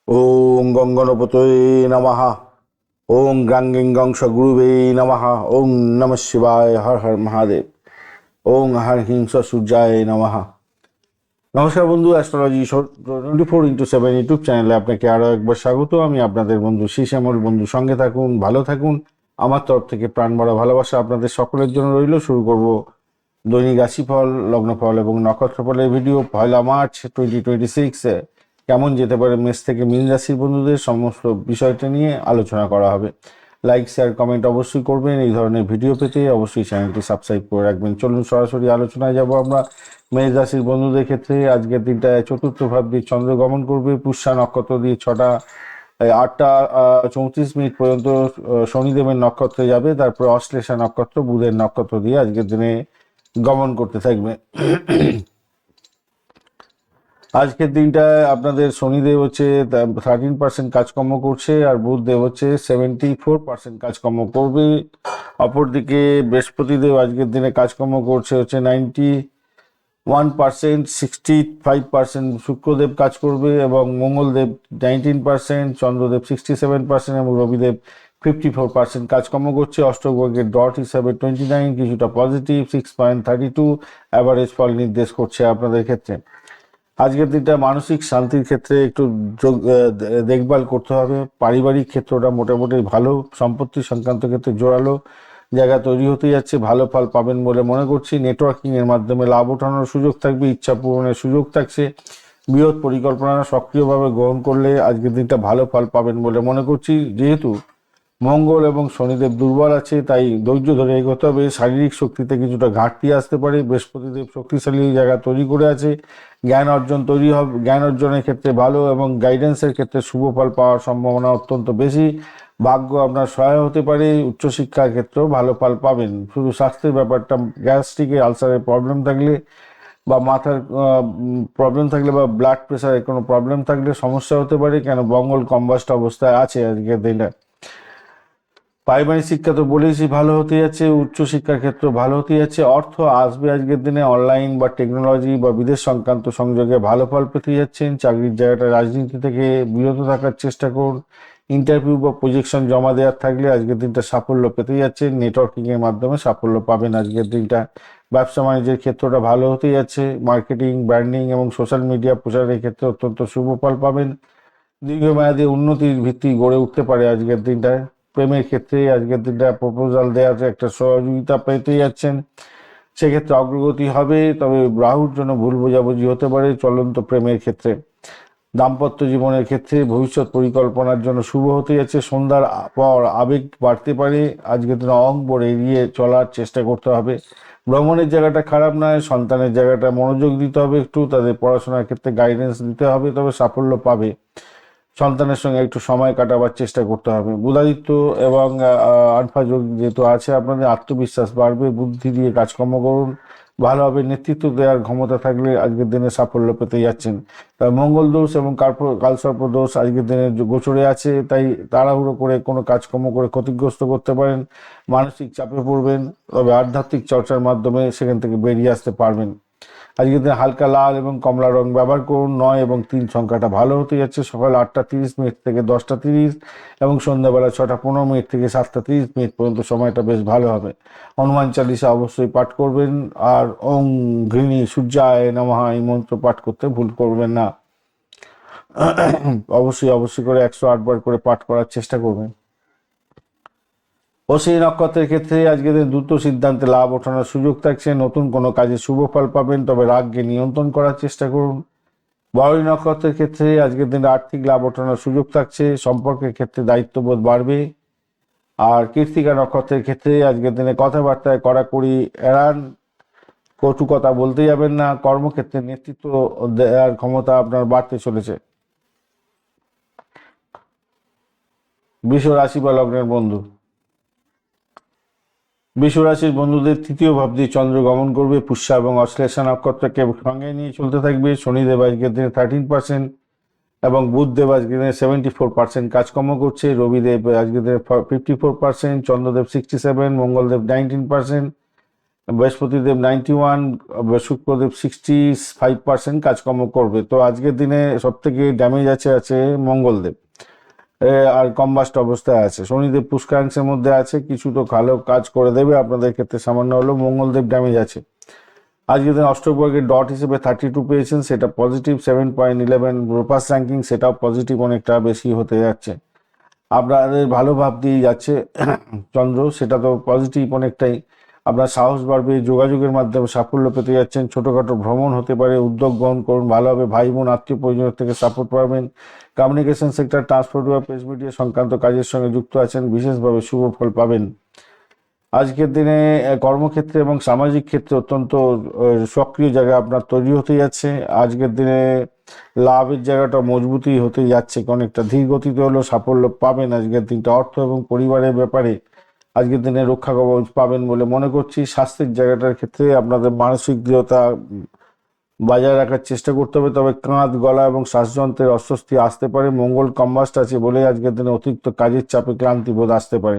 ওং গঙ্গনপতয়ে নমঃ। ওং গ্রাঙ্গিং গংস গুরুবে নমঃ। ওং নমঃ শিবায়, হর হর মহাদেব। ওং হর হিংস সূর্যায় নমঃ। নমস্কার বন্ধু, অ্যাস্ট্রোলজি 24x7 ইউটিউব চ্যানেলে আপনাকে আরও একবার স্বাগত। আমি আপনাদের বন্ধু শ্যামল। বন্ধু সঙ্গে থাকুন, ভালো থাকুন। আমার তরফ থেকে প্রাণ ভরা ভালোবাসা আপনাদের সকলের জন্য রইল। শুরু করব দৈনিক রাশিফল, লগ্নফল এবং নক্ষত্রফলের ভিডিও। 1 মার্চ 2026 কেমন যেতে পারে মেষ থেকে মীন রাশির বন্ধুদের, সমস্ত বিষয়টা নিয়ে আলোচনা করা হবে। লাইক, শেয়ার, কমেন্ট অবশ্যই করবেন। এই ধরনের ভিডিও পেতে অবশ্যই চ্যানেলটি সাবস্ক্রাইব করে রাখবেন। চলুন সরাসরি আলোচনায় যাব আমরা। মেষ রাশির বন্ধুদের ক্ষেত্রে আজকের দিনটায় চতুর্থ ভাব দিয়ে চন্দ্র গমন করবে। পুষ্যা নক্ষত্র দিয়ে 8টা 34 মিনিট পর্যন্ত শনিদেবের নক্ষত্রে যাবে। তারপর অশ্লেষা নক্ষত্র, বুধের নক্ষত্র দিয়ে আজকের দিনে গমন করতে থাকবে। আজকের দিনটায় আপনাদের শনিদেব হচ্ছে 13% কাজকর্ম করছে, আর বুধদেব হচ্ছে 74% কাজকর্ম করবে। অপরদিকে বৃহস্পতিদেব আজকের দিনে কাজকর্ম করছে হচ্ছে 91%, 65%। শুক্রদেব কাজ করবে এবং মঙ্গলদেব 19%, চন্দ্রদেব 67% এবং রবিদেব 54% কাজকর্ম করছে। অষ্টগ্রহের ডট হিসাবে 29, কিছুটা পজিটিভ 6.32 অ্যাভারেজ ফল নির্দেশ করছে আপনাদের ক্ষেত্রে। আজকের দিনটা মানসিক শান্তির ক্ষেত্রে একটু দেখভাল করতে হবে। পারিবারিক ক্ষেত্রটা মোটামুটি ভালো, সম্পত্তি সংক্রান্ত ক্ষেত্রে জোরালো জায়গা তৈরি হতে যাচ্ছে, ভালো ফল পাবেন বলে মনে করছি। নেটওয়ার্কিংয়ের মাধ্যমে লাভ ওঠানোর সুযোগ থাকবে, ইচ্ছা পূরণের সুযোগ থাকছে। বৃহৎ পরিকল্পনা সক্রিয়ভাবে গ্রহণ করলে আজকের দিনটা ভালো ফল পাবেন বলে মনে করছি। যেহেতু মঙ্গল এবং শনিদেব দুর্বল আছে, তাই ধৈর্য ধরে এগোতে হবে। শারীরিক শক্তিতে কিছুটা ঘাটতি আসতে পারে। বৃহস্পতিদেব শক্তিশালী জায়গা তৈরি করে আছে, জ্ঞান অর্জন তৈরি হবে। জ্ঞান অর্জনের ক্ষেত্রে ভালো এবং গাইডেন্সের ক্ষেত্রে শুভ ফল পাওয়ার সম্ভাবনা অত্যন্ত বেশি। ভাগ্য আপনার সহায় হতে পারে। উচ্চশিক্ষার ক্ষেত্রেও ভালো ফল পাবেন। শুধু স্বাস্থ্যের ব্যাপারটা, গ্যাস্ট্রিকের আলসারের প্রবলেম থাকলে বা মাথার প্রবলেম থাকলে বা ব্লাড প্রেশারের কোনো প্রবলেম থাকলে সমস্যা হতে পারে, কেন মঙ্গল কম্বাস্ট অবস্থায় আছে আজকের দিনে। পারিবারিক শিক্ষা তো বলেছি ভালো হতে যাচ্ছে, উচ্চশিক্ষার ক্ষেত্র ভালো হতে যাচ্ছে। অর্থ আসবে আজকের দিনে, অনলাইন বা টেকনোলজি বা বিদেশ সংক্রান্ত সংযোগে ভালো ফল পেতে যাচ্ছেন। চাকরির জায়গাটা, রাজনীতি থেকে বিরত থাকার চেষ্টা করুন। ইন্টারভিউ বা প্রজেকশন জমা দেওয়ার থাকলে আজকের দিনটা সাফল্য পেতে যাচ্ছেন। নেটওয়ার্কিংয়ের মাধ্যমে সাফল্য পাবেন আজকের দিনটা। ব্যবসা বাণিজ্যের ক্ষেত্রটা ভালো হতে যাচ্ছে। মার্কেটিং, ব্র্যান্ডিং এবং সোশ্যাল মিডিয়া প্রচারের ক্ষেত্রে অত্যন্ত শুভ ফল পাবেন। দীর্ঘমেয়াদী উন্নতির ভিত্তি গড়ে উঠতে পারে আজকের দিনটায়। প্রেমের ক্ষেত্রে আজকের দিনটা প্রপোজাল দেওয়ার একটা সহযোগিতা পেতে যাচ্ছেন, সেক্ষেত্রে অগ্রগতি হবে। তবে রাহুর জন্য ভুল বোঝাবুঝি হতে পারে চলন্ত প্রেমের ক্ষেত্রে। দাম্পত্য জীবনের ক্ষেত্রে ভবিষ্যৎ পরিকল্পনার জন্য শুভ হতে যাচ্ছে। সন্ধ্যার পর আবেগ বাড়তে পারে। আজকের দিনে অহংবোধ এড়িয়ে চলার চেষ্টা করতে হবে। ভ্রমণের জায়গাটা খারাপ নয়, সন্তানের জায়গাটা মনোযোগ দিতে হবে একটু, তাদের পড়াশোনার ক্ষেত্রে গাইডেন্স দিতে হবে, তবে সাফল্য পাবে। সন্তানের সঙ্গে একটু সময় কাটাবার চেষ্টা করতে হবে। বুধাদিত্য এবং আলফা যোগ যেহেতু আছে, আপনাদের আত্মবিশ্বাস বাড়বে। বুদ্ধি দিয়ে কাজকর্ম করুন, ভালোভাবে নেতৃত্ব দেওয়ার ক্ষমতা থাকলে আজকের দিনে সাফল্য পেতে যাচ্ছেন। মঙ্গল দোষ এবং কালসর্প দোষ আজকের দিনে গোচরে আছে, তাই তাড়াহুড়ো করে কোনো কাজকর্ম করে ক্ষতিগ্রস্ত করতে পারেন। মানসিক চাপে পড়বেন, তবে আধ্যাত্মিক চর্চার মাধ্যমে সেখান থেকে বেরিয়ে আসতে পারবেন। আজকের দিনে হালকা লাল এবং কমলা রং ব্যবহার করুন। 9 এবং 3 সংখ্যাটা ভালো হতে যাচ্ছে। সকাল 8টা 30 মিনিট থেকে 10টা 30 এবং সন্ধ্যাবেলা 6টা 15 মিনিট থেকে 7টা 30 মিনিট পর্যন্ত সময়টা বেশ ভালো হবে। হনুমান চালিসা অবশ্যই পাঠ করবেন, আর ওং ঘৃণী সূর্যায় নমঃ এই মন্ত্র পাঠ করতে ভুল করবেন না। অবশ্যই করে 108 বার করে পাঠ করার চেষ্টা করবেন। অশ্বিনী নক্ষত্রের ক্ষেত্রে আজকের দিন দ্রুত সিদ্ধান্তে লাভ ওঠানোর সুযোগ থাকছে। নতুন কোনো কাজে শুভ ফল পাবেন, তবে রাগকে নিয়ন্ত্রণ করার চেষ্টা করুন। ভরণী নক্ষত্রের ক্ষেত্রে আজকের দিনে আর্থিক লাভ ওঠানোর সুযোগ থাকছে। সম্পর্কের ক্ষেত্রে দায়িত্ববোধ বাড়বে। আর কৃত্তিকা নক্ষত্রের ক্ষেত্রে আজকের দিনে কথাবার্তায় কড়াকড়ি এড়ান, কটু কথা বলতে যাবেন না। কর্মক্ষেত্রে নেতৃত্ব দেওয়ার ক্ষমতা আপনার বাড়তে চলেছে। বৃষ রাশি বা লগ্নের বন্ধু, বৃষ রাশির বন্ধুদের তৃতীয় ভাব দিয়ে চন্দ্র গমন করবে। পুষ্যা এবং অশ্লেষা নক্ষত্রকে সঙ্গে নিয়ে চলতে থাকবে। শনিদেব আজকের দিনে 13% এবং বুধদেব আজকের দিনে 74% কাজকর্ম করছে। রবিদেব আজকের দিনে 54%, চন্দ্রদেব 67, মঙ্গলদেব 19%। বৃহস্পতিদেব 91, শুক্রদেব 65% কাজকর্ম করবে। তো আজকের দিনে সব থেকে ড্যামেজ আছে মঙ্গলদেব, আর কম্বাস্ট অবস্থায় আছে। শনিদেব পুষ্করাংশের মধ্যে আছে, কিছু তো ভালো কাজ করে দেবে আপনাদের ক্ষেত্রে, সামান্য হলেও মঙ্গলদেব ড্যামেজ আছে। আজকের দিন অষ্টবর্গের ডট হিসেবে 32 পেয়েছেন, সেটা পজিটিভ। 7.11 রোপাস র্যাঙ্কিং, সেটাও পজিটিভ, অনেকটা বেশি হতে যাচ্ছে। আপনাদের ভালো ভাব দিয়ে যাচ্ছে চন্দ্র, সেটা তো পজিটিভ অনেকটাই। আপনার সাহস বাড়বে, যোগাযোগের মাধ্যমে সাফল্য পেতে যাচ্ছেন। ছোটোখাটো ভ্রমণ হতে পারে, উদ্যোগ গ্রহণ করুন, ভালোভাবে ভাই বোন আত্মীয় পরিজনের থেকে সাপোর্ট পাবেন। কমিউনিকেশন সেক্টর, ট্রান্সপোর্ট বা প্রেস মিডিয়া সংক্রান্ত কাজের সঙ্গে যুক্ত আছেন, বিশেষভাবে শুভ ফল পাবেন। আজকের দিনে কর্মক্ষেত্রে এবং সামাজিক ক্ষেত্রে অত্যন্ত সক্রিয় জায়গা আপনার তৈরি হতে যাচ্ছে। আজকের দিনে লাভের জায়গাটা মজবুতই হতে যাচ্ছে, অনেকটা ধীর গতিতে হলেও সাফল্য পাবেন আজকের দিনটা। অর্থ এবং পরিবারের ব্যাপারে আজকের দিনে রক্ষা কবচ পাবেন বলে মনে করছি। স্বাস্থ্যের জায়গাটার ক্ষেত্রে আপনাদের মানসিক দৃঢ়তা বজায় রাখার চেষ্টা করতে হবে, তবে কাঁধ, গলা এবং শ্বাসযন্ত্রের অস্বস্তি আসতে পারে। মঙ্গল কম্বাস্ট আছে বলে আজকের দিনে অতিরিক্ত কাজের চাপে ক্লান্তি বোধ আসতে পারে।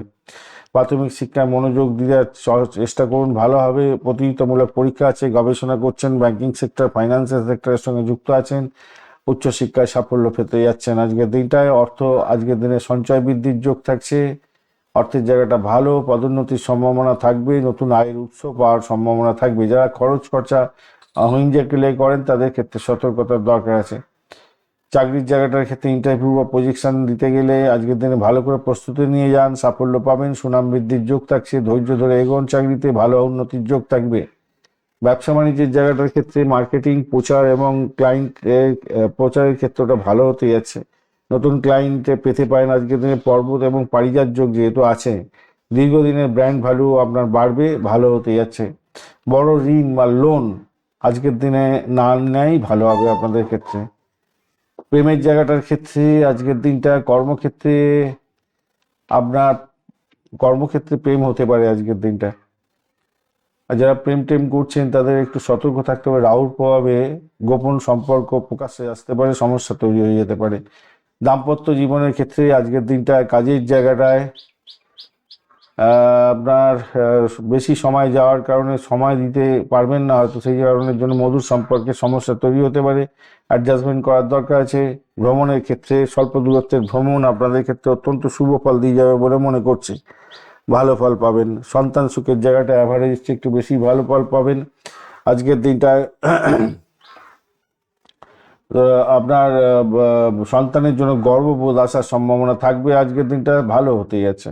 প্রাথমিক শিক্ষায় মনোযোগ দিয়ে চেষ্টা করুন, ভালো হবে। প্রতিযোগিতামূলক পরীক্ষা আছে, গবেষণা করছেন, ব্যাংকিং সেক্টর, ফাইন্যান্সিয়াল সেক্টরের সঙ্গে যুক্ত আছেন, উচ্চশিক্ষায় সাফল্য পেতে যাচ্ছেন আজকের দিনটায়। অর্থ আজকের দিনে সঞ্চয় বৃদ্ধির যোগ থাকছে, অর্থের জায়গাটা ভালো, পদোন্নতির সম্ভাবনা থাকবে, নতুন আয়ের উৎস পাওয়ার সম্ভাবনা থাকবে। যারা খরচ খরচা হিঞ্জাকেলে করেন তাদের ক্ষেত্রে সতর্কতার দরকার আছে। চাকরির জায়গাটার ক্ষেত্রে ইন্টারভিউ বা পজিশন দিতে গেলে আজকের দিনে ভালো করে প্রস্তুতি নিয়ে যান, সাফল্য পাবেন। সুনাম বৃদ্ধির যোগ থাকছে, ধৈর্য ধরে এগোন, চাকরিতে ভালো উন্নতির যোগ থাকবে। ব্যবসা বাণিজ্যের জায়গাটার ক্ষেত্রে মার্কেটিং, প্রচার এবং ক্লায়েন্ট প্রচারের ক্ষেত্রটা ভালো হতে যাচ্ছে, নতুন ক্লায়েন্ট পেতে পারেন আজকের দিনে। পর্বত এবং পারিজাত যোগ যেহেতু আছে, দীর্ঘদিনের ব্র্যান্ড ভ্যালু আপনার বাড়বে, ভালো হতে যাচ্ছে। বড় ঋণ বা লোন আজকের দিনে না নেয় ভালো হবে আপনাদের ক্ষেত্রে। প্রেমের জায়গাটার ক্ষেত্রে আজকের দিনটা কর্মক্ষেত্রে আপনার কর্মক্ষেত্রে প্রেম হতে পারে আজকের দিনটা। আর যারা প্রেম টেম করছেন তাদের একটু সতর্ক থাকতে হবে, রাহুর প্রভাবে গোপন সম্পর্ক প্রকাশ্যে আসতে পারে, সমস্যা তৈরি হয়ে যেতে পারে। দাম্পত্য জীবনের ক্ষেত্রে আজকের দিনটায় কাজের জায়গাটায় আপনার বেশি সময় যাওয়ার কারণে সময় দিতে পারবেন না হয়তো, সেই কারণের জন্য মধুর সম্পর্কে সমস্যা তৈরি হতে পারে, অ্যাডজাস্টমেন্ট করার দরকার আছে। ভ্রমণের ক্ষেত্রে স্বল্প দূরত্বের ভ্রমণ আপনাদের ক্ষেত্রে অত্যন্ত শুভ ফল দিয়ে যাবে বলে মনে করছি, ভালো ফল পাবেন। সন্তান সুখের জায়গাটা অ্যাভারেজ একটু বেশি ভালো ফল পাবেন আজকের দিনটায়। আপনার সন্তানের জন্য গর্ববোধ আসার সম্ভাবনা থাকবে, আজকের দিনটা ভালো হতে যাচ্ছে।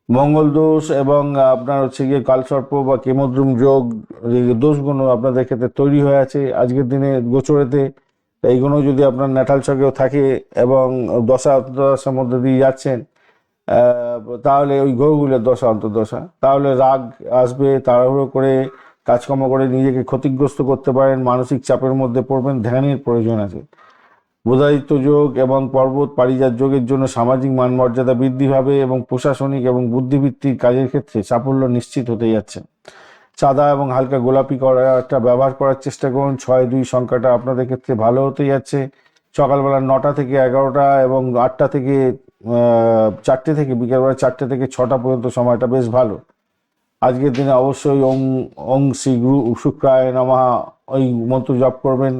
মঙ্গল দোষ এবং আপনার হচ্ছে গিয়ে কালসর্প বা কেমদ্রুম যোগ, দোষগুলো আপনাদের ক্ষেত্রে তৈরি হয়ে আছে আজকের দিনে গোচরেতে। এইগুলো যদি আপনার ন্যাটাল ছকেও থাকে এবং দশার মধ্যে দিয়ে যাচ্ছেন, তাহলে ওই গ্রহগুলোর দশা অন্তর্দশা, তাহলে রাগ আসবে, তাড়াহুড়ো করে কাজকর্ম করে নিজেকে ক্ষতিগ্রস্ত করতে পারেন, মানসিক চাপের মধ্যে পড়বেন, ধ্যানের প্রয়োজন আছে। বুধাদিত্য যোগ এবং পর্বত পারিজাত যোগের জন্য সামাজিক মান মর্যাদা বৃদ্ধি হবে এবং প্রশাসনিক এবং বুদ্ধিবৃত্তিক কাজের ক্ষেত্রে সাফল্য নিশ্চিত হতে যাচ্ছে। সাদা এবং হালকা গোলাপি একটা ব্যবহার করার চেষ্টা করুন। 6-2 সংখ্যাটা আপনাদের ক্ষেত্রে ভালো হতে যাচ্ছে। সকালবেলা 9টা থেকে 11টা এবং 8টা থেকে 4টে থেকে বিকেলবেলা 4টে থেকে 6টা পর্যন্ত সময়টা বেশ ভালো। আজকের দিনে অবশ্যই ওং ওং শ্রী গুরু শুক্রায় নমঃ ওই মন্ত্র জপ করবেন,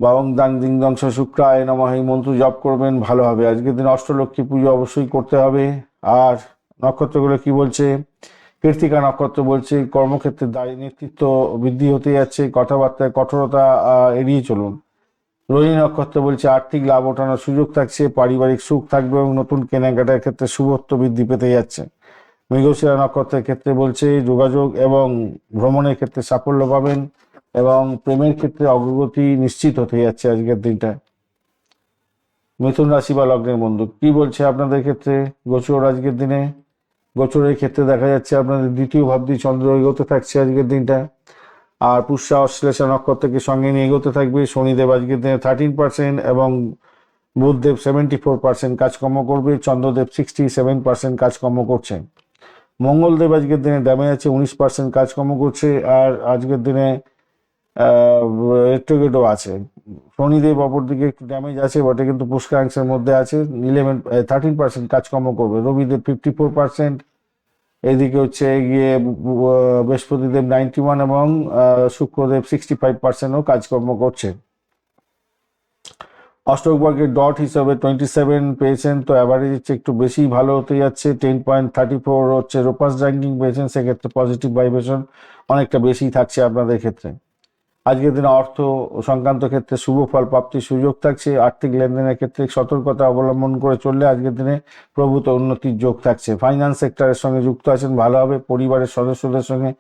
বা ওং দাং দিং দংশ শুক্রায় নমঃ এই মন্ত্র জপ করবেন, ভালো হবে। আজকের দিনে অষ্টলক্ষ্মী পুজো অবশ্যই করতে হবে। আর নক্ষত্রগুলো কি বলছে? কৃত্তিকা নক্ষত্র বলছে কর্মক্ষেত্রে দায়ী নেতৃত্ব বৃদ্ধি হতে যাচ্ছে, কথাবার্তায় কঠোরতা এড়িয়ে চলুন। রোহিণী নক্ষত্র বলছে আর্থিক লাভ ওঠানোর সুযোগ থাকছে, পারিবারিক সুখ থাকবে এবং নতুন কেনাকাটার ক্ষেত্রে শুভত্ব বৃদ্ধি পেতে যাচ্ছে। মৃগশিরা নক্ষত্রের ক্ষেত্রে বলছে যোগাযোগ এবং ভ্রমণের ক্ষেত্রে সাফল্য পাবেন এবং প্রেমের ক্ষেত্রে অগ্রগতি নিশ্চিত হতে যাচ্ছে আজকের দিনটা। মিথুন রাশি বা লগ্নের বন্ধু কি বলছে আপনাদের ক্ষেত্রে গোচর আজকের দিনে? গোচরের ক্ষেত্রে দেখা যাচ্ছে আপনাদের দ্বিতীয় ভাবটি চন্দ্র এগোতে থাকছে আজকের দিনটা, আর পুষ্যা অশ্লেষা নক্ষত্রকে সঙ্গে নিয়ে এগোতে থাকবে। শনিদেব আজকের দিনে 13% এবং বুধদেব 74% কাজকর্ম করবে, চন্দ্রদেব 67% কাজকর্ম করছেন। মঙ্গলদেব আজকের দিনে ড্যামেজ আছে, 19% কাজকর্ম করছে, আর আজকের দিনে রেট্রোগেটও আছে। শনিদেব অপরদিকে একটু ড্যামেজ আছে বটে, কিন্তু পুষ্করাংশের মধ্যে আছে, 13% কাজকর্ম করবে। রবিদেব 54%, এদিকে হচ্ছে গিয়ে বৃহস্পতিদেব 91 এবং শুক্রদেব 65%ও কাজকর্ম করছে। অষ্টক বর্গের ডট হিসাবে 27 পেয়েছেন, তো অ্যাভারেজ হচ্ছে একটু বেশি ভালো হতে যাচ্ছে। 10.34 হচ্ছে রোপাস র্যাঙ্কিং পেয়েছেন, সেক্ষেত্রে পজিটিভ ভাইব্রেশন অনেকটা বেশি থাকছে আপনাদের ক্ষেত্রে। আজকের দিনে অর্থ সংক্রান্ত ক্ষেত্রে শুভ ফল প্রাপ্তির সুযোগ থাকছে। আর্থিক লেনদেনের ক্ষেত্রে সতর্কতা অবলম্বন করে চললে আজকের দিনে প্রভূত উন্নতির যোগ থাকছে। ফাইন্যান্স সেক্টরের সঙ্গে যুক্ত আছেন, ভালো হবে। পরিবারের সদস্যদের সঙ্গে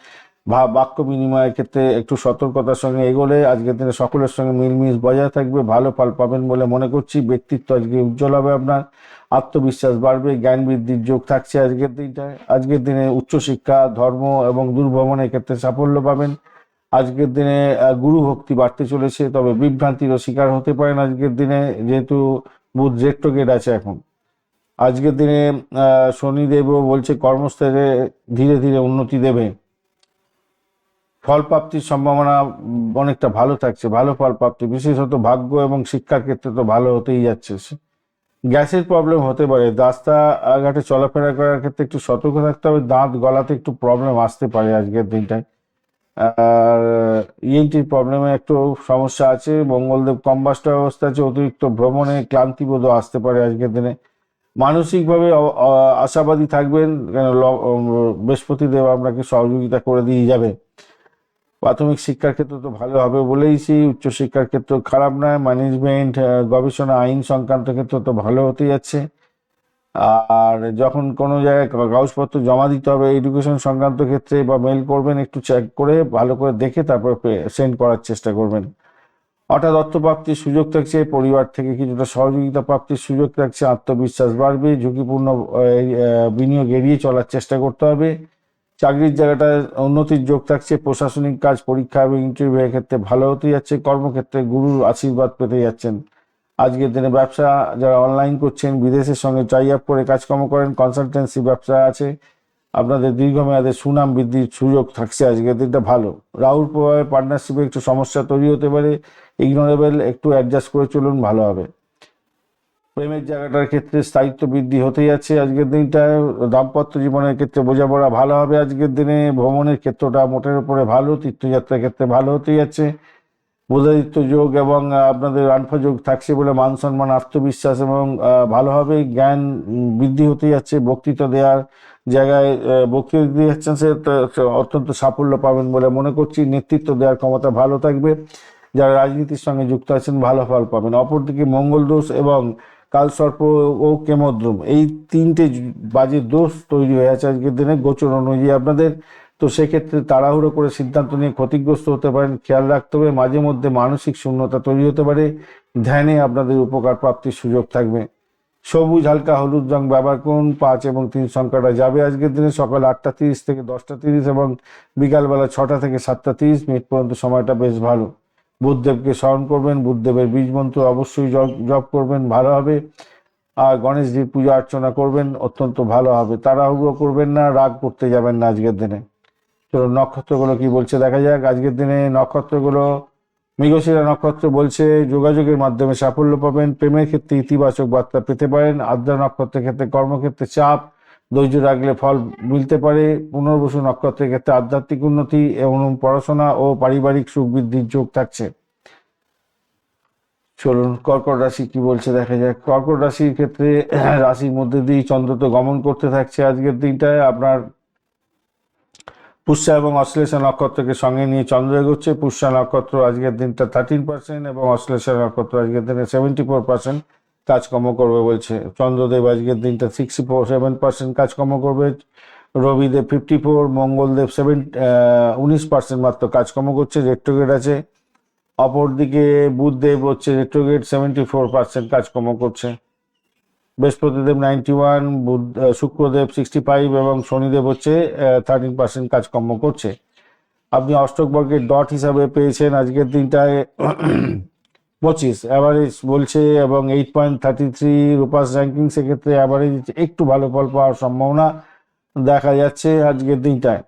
বাক্য বিনিময়ের ক্ষেত্রে একটু সতর্কতার সঙ্গে এগোলে আজকের দিনে সকলের সঙ্গে মিলমিশ বজায় থাকবে, ভালো ফল পাবেন বলে মনে করছি। ব্যক্তিত্ব আজকে উজ্জ্বল হবে আপনার, আত্মবিশ্বাস বাড়বে, জ্ঞান বৃদ্ধির যোগ থাকছে আজকের দিনটায়। আজকের দিনে উচ্চশিক্ষা, ধর্ম এবং দূরভ্রমণের ক্ষেত্রে সাফল্য পাবেন। আজকের দিনে গুরু ভক্তি বাড়তে চলেছে, তবে বিভ্রান্তিরও শিকার হতে পারেন আজকের দিনে, যেহেতু বুধ রেট্রোগেট আছে এখন। আজকের দিনে শনিদেবও বলছে কর্মস্থলে ধীরে ধীরে উন্নতি দেবে। ফল প্রাপ্তির সম্ভাবনা অনেকটা ভালো থাকছে, ভালো ফল প্রাপ্তি, বিশেষত ভাগ্য এবং শিক্ষার ক্ষেত্রে তো ভালো হতেই যাচ্ছে। গ্যাসের প্রবলেম হতে পারে, রাস্তাঘাটে চলাফেরা করার ক্ষেত্রে একটু সতর্ক থাকতে হবে। দাঁত গলাতে একটু প্রবলেম আসতে পারে আজকের দিনটায়। আর ইএনটির প্রবলেমে একটু সমস্যা আছে। মঙ্গলদেব কম্বাস্ট অবস্থা আছে, অতিরিক্ত ভ্রমণে ক্লান্তিবোধও আসতে পারে আজকের দিনে। মানসিকভাবে আশাবাদী থাকবেন, কেন বৃহস্পতিদেব আপনাকে সহযোগিতা করে দিয়ে যাবে। প্রাথমিক শিক্ষার ক্ষেত্রে তো ভালো হবে বলেইছি, উচ্চশিক্ষার ক্ষেত্রে খারাপ নয়। ম্যানেজমেন্ট, গবেষণা, আইন সংক্রান্ত ক্ষেত্রে তো ভালো হতে যাচ্ছে। আর যখন কোনো জায়গায় কাগজপত্র জমা দিতে হবে এডুকেশন সংক্রান্ত ক্ষেত্রে বা মেল করবেন, একটু চেক করে ভালো করে দেখে তারপর সেন্ড করার চেষ্টা করবেন। হঠাৎ অর্থ প্রাপ্তির সুযোগ থাকছে, পরিবার থেকে কিছুটা সহযোগিতা প্রাপ্তির সুযোগ থাকছে, আত্মবিশ্বাস বাড়বে। ঝুঁকিপূর্ণ বিনিয়োগ এড়িয়ে চলার চেষ্টা করতে হবে। চাকরির জায়গাটায় উন্নতির যোগ থাকছে। প্রশাসনিক কাজ, পরীক্ষা এবং ইন্টারভিউয়ের ক্ষেত্রে ভালো হতে যাচ্ছে। কর্মক্ষেত্রে গুরুর আশীর্বাদ পেতে যাচ্ছেন। আজকের দিনে ব্যবসা যারা অনলাইন করছেন, বিদেশের সঙ্গে টাই আপ করে কাজকর্ম করেন, কনসালটেন্সি ব্যবসা আছে, আপনাদের দীর্ঘমেয়াদে সুনাম বৃদ্ধির সুযোগ থাকছে। আজকের দিনটা ভালো। রাহুর প্রভাবে পার্টনারশিপে একটু সমস্যা তৈরি হতে পারে, ইগনোরেবল, একটু অ্যাডজাস্ট করে চলুন, ভালো হবে। প্রেমের জায়গাটার ক্ষেত্রে স্থায়িত্ব বৃদ্ধি হতে যাচ্ছে আজকের দিনটায়। দাম্পত্য জীবনের ক্ষেত্রে বোঝাপড়া ভালো হবে আজকের দিনে। ভ্রমণের ক্ষেত্রটা মোটের উপরে ভালো, তীর্থযাত্রার ক্ষেত্রে ভালো হতে যাচ্ছে। বুধাদিত্য যোগ এবং আপনাদের আনফা যোগ থাকছে বলে মান সম্মান, আত্মবিশ্বাস এবং ভালো হবে। জ্ঞান বৃদ্ধি হতে যাচ্ছে। বক্তৃতা দেওয়ার জায়গায় বক্তৃতা দিয়ে যাচ্ছেন, সে অত্যন্ত সাফল্য পাবেন বলে মনে করছি। নেতৃত্ব দেওয়ার ক্ষমতা ভালো থাকবে। যারা রাজনীতির সঙ্গে যুক্ত আছেন ভালো ফল পাবেন। অপরদিকে মঙ্গল দোষ এবং কালসর্প ও কেমদ্রুম, এই তিনটে বাজে দোষ তৈরি হয়ে আছে আজকের দিনে গোচর অনুযায়ী আপনাদের। তো সেক্ষেত্রে তাড়াহুড়ো করে সিদ্ধান্ত নিয়ে ক্ষতিগ্রস্ত হতে পারেন, খেয়াল রাখতে হবে। মাঝে মধ্যে মানসিক শূন্যতা তৈরি হতে পারে, ধ্যানে আপনাদের উপকার প্রাপ্তির সুযোগ থাকবে। সবুজ হালকা হলুদ রং ব্যবহার করুন। 5 এবং 3 সংখ্যাটা যাবে আজকের দিনে। সকাল 8টা 30 থেকে 10টা 30 এবং বিকালবেলা 6টা থেকে 7টা 30 মিনিট পর্যন্ত সময়টা বেশ ভালো। বুধদেবকে স্মরণ করবেন, বুধদেবের বীজ মন্ত্র অবশ্যই জপ করবেন, ভালো হবে। আর গণেশজির পূজা অর্চনা করবেন, অত্যন্ত ভালো হবে। তাড়াহুড়ো করবেন না, রাগ করতে যাবেন না আজকের দিনে। তো নক্ষত্রগুলো কি বলছে দেখা যাক। আজকের দিনে নক্ষত্রগুলো, মৃগশিরা নক্ষত্র বলছে যোগাযোগের মাধ্যমে সাফল্য পাবেন। প্রেমের ক্ষেত্রে ইতিবাচক বার্তা পেতে পারেন। আদ্রা নক্ষত্রের ক্ষেত্রে কর্মক্ষেত্রে চাপ, ধৈর্য রাখলে ফল মিলতে পারে। পুনর্বসু নক্ষত্রের ক্ষেত্রে আধ্যাত্মিক উন্নতি এবং পড়াশোনা ও পারিবারিক সুখ বৃদ্ধির যোগ থাকছে। চলুন কর্কট রাশি কি বলছে দেখা যাক। কর্কট রাশির ক্ষেত্রে রাশির মধ্যে দিয়ে চন্দ্র তো গমন করতে থাকছে আজকের দিনটায়। আপনার পুষ্যা এবং অশ্লেষা নক্ষত্রকে সঙ্গে নিয়ে চন্দ্র এগোচ্ছে। পুষ্যা নক্ষত্র আজকের দিনটা 13% এবং অশ্লেষা নক্ষত্র আজকের দিনে 74% কাজকর্ম করবে বলছে। চন্দ্রদেব আজকের দিনটা 67% কাজকর্ম করবে। রবিদেব 54, মঙ্গলদেব 19% মাত্র কাজকর্ম করছে, রেট্রোগেট আছে। অপরদিকে বুধদেব হচ্ছে রেট্রোগেট, 74% কাজকর্ম করছে। বৃহস্পতিদেব 91, শুক্রদেব 65 এবং শনিদেব হচ্ছে 13% কাজকর্ম করছে। আপনি অষ্টক বর্গের ডট হিসাবে পেয়েছেন আজকের দিনটায় 25 অ্যাভারেজ বলছে এবং 8.33 রূপাস র্যাঙ্কিং, সেক্ষেত্রে অ্যাভারেজ একটু ভালো ফল পাওয়ার সম্ভাবনা দেখা যাচ্ছে আজকের দিনটায়।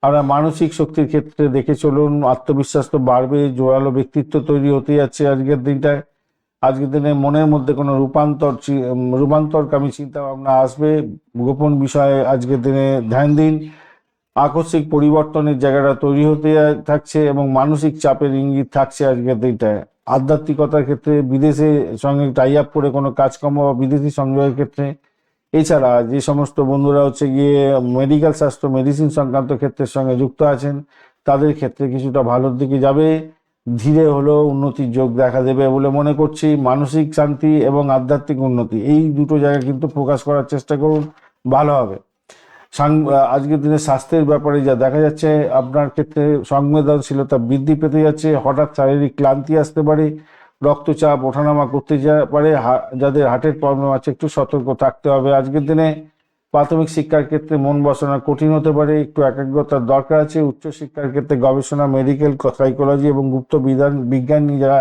আমরা মানসিক শক্তির ক্ষেত্রে দেখে চলুন, আত্মবিশ্বাস তো বাড়বে, জোরালো ব্যক্তিত্ব তৈরি হতে যাচ্ছে আজকের দিনটায়। আজকের দিনে মনের মধ্যে কোনো রূপান্তরকামী চিন্তা ভাবনা আসবে। গোপন বিষয়ে আজকের দিনে ধ্যান দিন। আকস্মিক পরিবর্তনের জায়গাটা তৈরি হতে থাকছে এবং মানসিক চাপের ইঙ্গিত থাকছে আজকের দিনটায়। আধ্যাত্মিকতার ক্ষেত্রে বিদেশে সঙ্গে টাই আপ করে কোনো কাজকর্ম বা বিদেশি সংযোগের ক্ষেত্রে, এছাড়া যে সমস্ত বন্ধুরা হচ্ছে গিয়ে মেডিকেল স্বাস্থ্য মেডিসিন সংক্রান্ত ক্ষেত্রের সঙ্গে যুক্ত আছেন, তাদের ক্ষেত্রে কিছুটা ভালোর দিকে যাবে। ধীরে হলেও উন্নতির যোগ দেখা দেবে বলে মনে করছি। মানসিক শান্তি এবং আধ্যাত্মিক উন্নতি, এই দুটো জায়গা কিন্তু ফোকাস করার চেষ্টা করুন, ভালো হবে। আজকের দিনে স্বাস্থ্যের ব্যাপারে যা দেখা যাচ্ছে, আপনার ক্ষেত্রে সংবেদনশীলতা বৃদ্ধি পেতে যাচ্ছে। হঠাৎ শারীরিক ক্লান্তি আসতে পারে, রক্তচাপ ওঠানামা করতে পারে। যাদের হার্টের প্রবলেম আছে একটু সতর্ক থাকতে হবে আজকের দিনে। প্রাথমিক শিক্ষার ক্ষেত্রে মন বসানো কঠিন হতে পারে, একটু একাগ্রতার দরকার আছে। উচ্চশিক্ষার ক্ষেত্রে গবেষণা, মেডিকেল, সাইকোলজি এবং গুপ্ত বিজ্ঞান নিয়ে যারা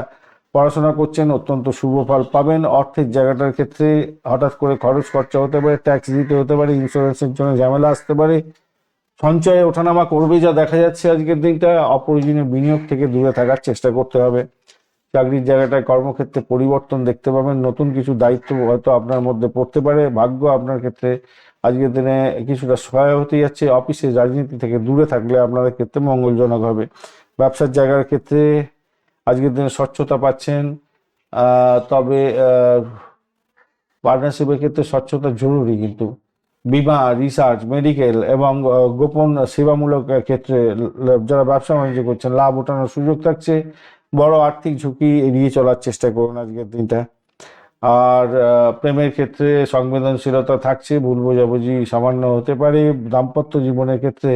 পড়াশোনা করছেন অত্যন্ত শুভ ফল পাবেন। অর্থের জায়গাটার ক্ষেত্রে হঠাৎ করে খরচ খরচা হতে পারে, ট্যাক্স দিতে হতে পারে, ইন্স্যুরেন্সের জন্য ঝামেলা আসতে পারে। সঞ্চয়ে ওঠানামা করবে যা দেখা যাচ্ছে আজকের দিনটা। অপ্রয়োজনীয় বিনিয়োগ থেকে দূরে থাকার চেষ্টা করতে হবে। চাকরির জায়গাটায় কর্মক্ষেত্রে পরিবর্তন দেখতে পাবেন, নতুন কিছু দায়িত্ব হয়তো আপনার মধ্যে পড়তে পারে। ভাগ্য আপনার ক্ষেত্রে আজকের দিনে কিছুটা সহায় হতে যাচ্ছে। অফিসে রাজনীতি থেকে দূরে থাকলে আপনাদের ক্ষেত্রে মঙ্গলজনক হবে। ব্যবসার জায়গার ক্ষেত্রে আজকের দিনে স্বচ্ছতা পাচ্ছেন, তবে পার্টনারশিপের ক্ষেত্রে স্বচ্ছতা জরুরি। কিন্তু বিমা, রিসার্চ, মেডিকেল এবং গোপন সেবামূলক ক্ষেত্রে যারা ব্যবসা বাণিজ্য করছেন লাভ ওঠানোর সুযোগ থাকছে। বড় আর্থিক ঝুঁকি এড়িয়ে চলার চেষ্টা করুন আজকের দিনটা। আর প্রেমের ক্ষেত্রে সংবেদনশীলতা থাকছে, ভুল বোঝাবুঝি সামান্য হতে পারে। দাম্পত্য জীবনের ক্ষেত্রে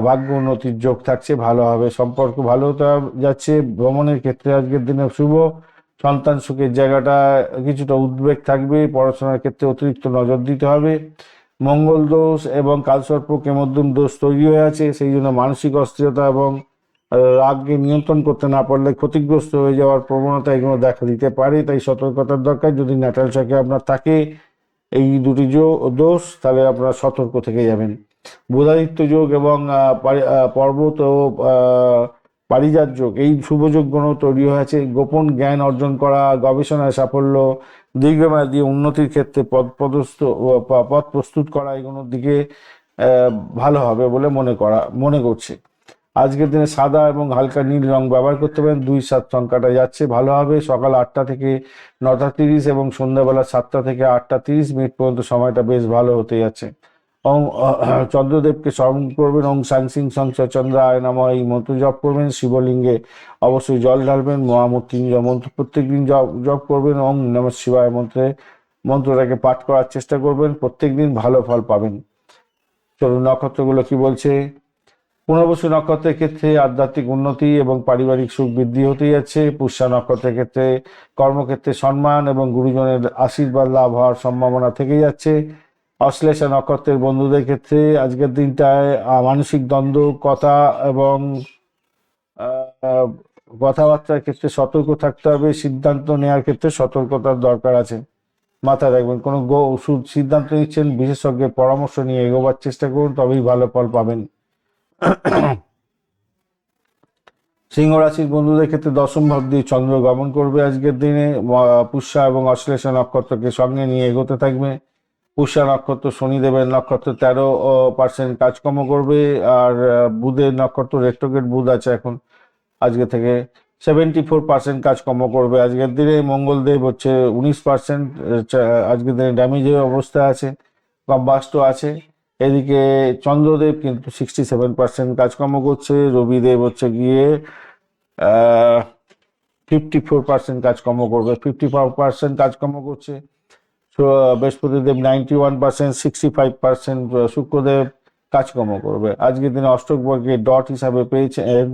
ভাগ্য উন্নতির যোগ থাকছে, ভালো হবে, সম্পর্ক ভালো হতে যাচ্ছে। ভ্রমণের ক্ষেত্রে আজকের দিনে শুভ। সন্তান সুখের জায়গাটা কিছুটা উদ্বেগ থাকবে। পড়াশোনার ক্ষেত্রে অতিরিক্ত নজর দিতে হবে। মঙ্গল দোষ এবং কালসর্প কেমদ্রুম দোষ তৈরি হয়ে আছে, সেই জন্য মানসিক অস্থিরতা এবং রাগকে নিয়ন্ত্রণ করতে না পারলে ক্ষতিগ্রস্ত হয়ে যাওয়ার প্রবণতা এগুলো দেখা দিতে পারে। তাই সতর্কতার দরকার। যদি ন্যাটাল চাকে আপনার থাকে এই দুটি দোষ, তাহলে আপনারা সতর্ক থেকে যাবেন। বুধাদিত্য যোগ এবং পর্বত ও পারিজাত যোগ, এই শুভ যোগগুলো তৈরি হয়েছে। গোপন জ্ঞান অর্জন করা, গবেষণায় সাফল্য, দীর্ঘমেয়াদী উন্নতির ক্ষেত্রে পথ প্রস্তুত করা, এগুলোর দিকে ভালো হবে বলে মনে করছে। আজকের দিনে সাদা এবং হালকা নীল রং ব্যবহার করতে পারেন। 2-7 সংখ্যাটা যাচ্ছে, ভালো হবে। সকাল 8টা থেকে 9টা 30 এবং সন্ধ্যাবেলা 7টা থেকে 8টা 30 পর্যন্ত সময়টা বেশ ভালো হতে যাচ্ছে। চন্দ্রদেবকে স্মরণ করবেন। ওং সাং সিং সংসা চন্দ্রায় নমঃ, এই মন্ত্র জপ করবেন। শিবলিঙ্গে অবশ্যই জল ঢালবেন। মহামৃত্যুঞ্জয় মন্ত্র প্রত্যেকদিন জপ করবেন। ওং নমঃ শিবায় মন্ত্রটাকে পাঠ করার চেষ্টা করবেন। প্রত্যেকদিন ভালো ফল পাবেন। চলুন নক্ষত্রগুলো কি বলছে। পুনর্বসু নক্ষত্রের ক্ষেত্রে আধ্যাত্মিক উন্নতি এবং পারিবারিক সুখ বৃদ্ধি হতে যাচ্ছে। পুষ্যা নক্ষত্রের ক্ষেত্রে কর্মক্ষেত্রে সম্মান এবং গুরুজনের আশীর্বাদ লাভ হওয়ার সম্ভাবনা থেকে যাচ্ছে। অশ্লেষা নক্ষত্রের বন্ধুদের ক্ষেত্রে আজকের দিনটায় মানসিক দ্বন্দ্ব, কথা এবং কথাবার্তার ক্ষেত্রে সতর্ক থাকতে হবে। সিদ্ধান্ত নেওয়ার ক্ষেত্রে সতর্কতার দরকার আছে, মাথায় রাখবেন। কোনো সিদ্ধান্ত নিচ্ছেন বিশেষজ্ঞের পরামর্শ নিয়ে এগোবার চেষ্টা করুন, তবেই ভালো ফল পাবেন। সিংহ রাশির বন্ধুদের ক্ষেত্রে দশম ভাব দিয়ে চন্দ্র গমন করবে আজকের দিনে। পুষ্যা এবং অশ্লেষা নক্ষত্রকে সঙ্গে নিয়ে এগোতে থাকবে। পুষ্যা নক্ষত্র শনিদেবের নক্ষত্র, 13% কাজকর্ম করবে। আর বুধের নক্ষত্র রেট্রোগেট বুধ আছে এখন, আজকে থেকে 74% কাজকর্ম করবে আজকের দিনে। মঙ্গলদেব হচ্ছে 19% আজকের দিনে ড্যামেজের অবস্থা আছে, কম্বাস্ট আছে। এদিকে চন্দ্রদেব কিন্তু 67% কাজকর্ম করছে। রবিদেব হচ্ছে গিয়ে 54% কাজকর্ম করবে, 54% কাজকর্ম করছে। বৃহস্পতিদেব 91%, 65% শুক্রদেব কাজকর্ম করবে আজকের দিনে। অষ্টক বর্গের ডট হিসাবে পেয়েছেন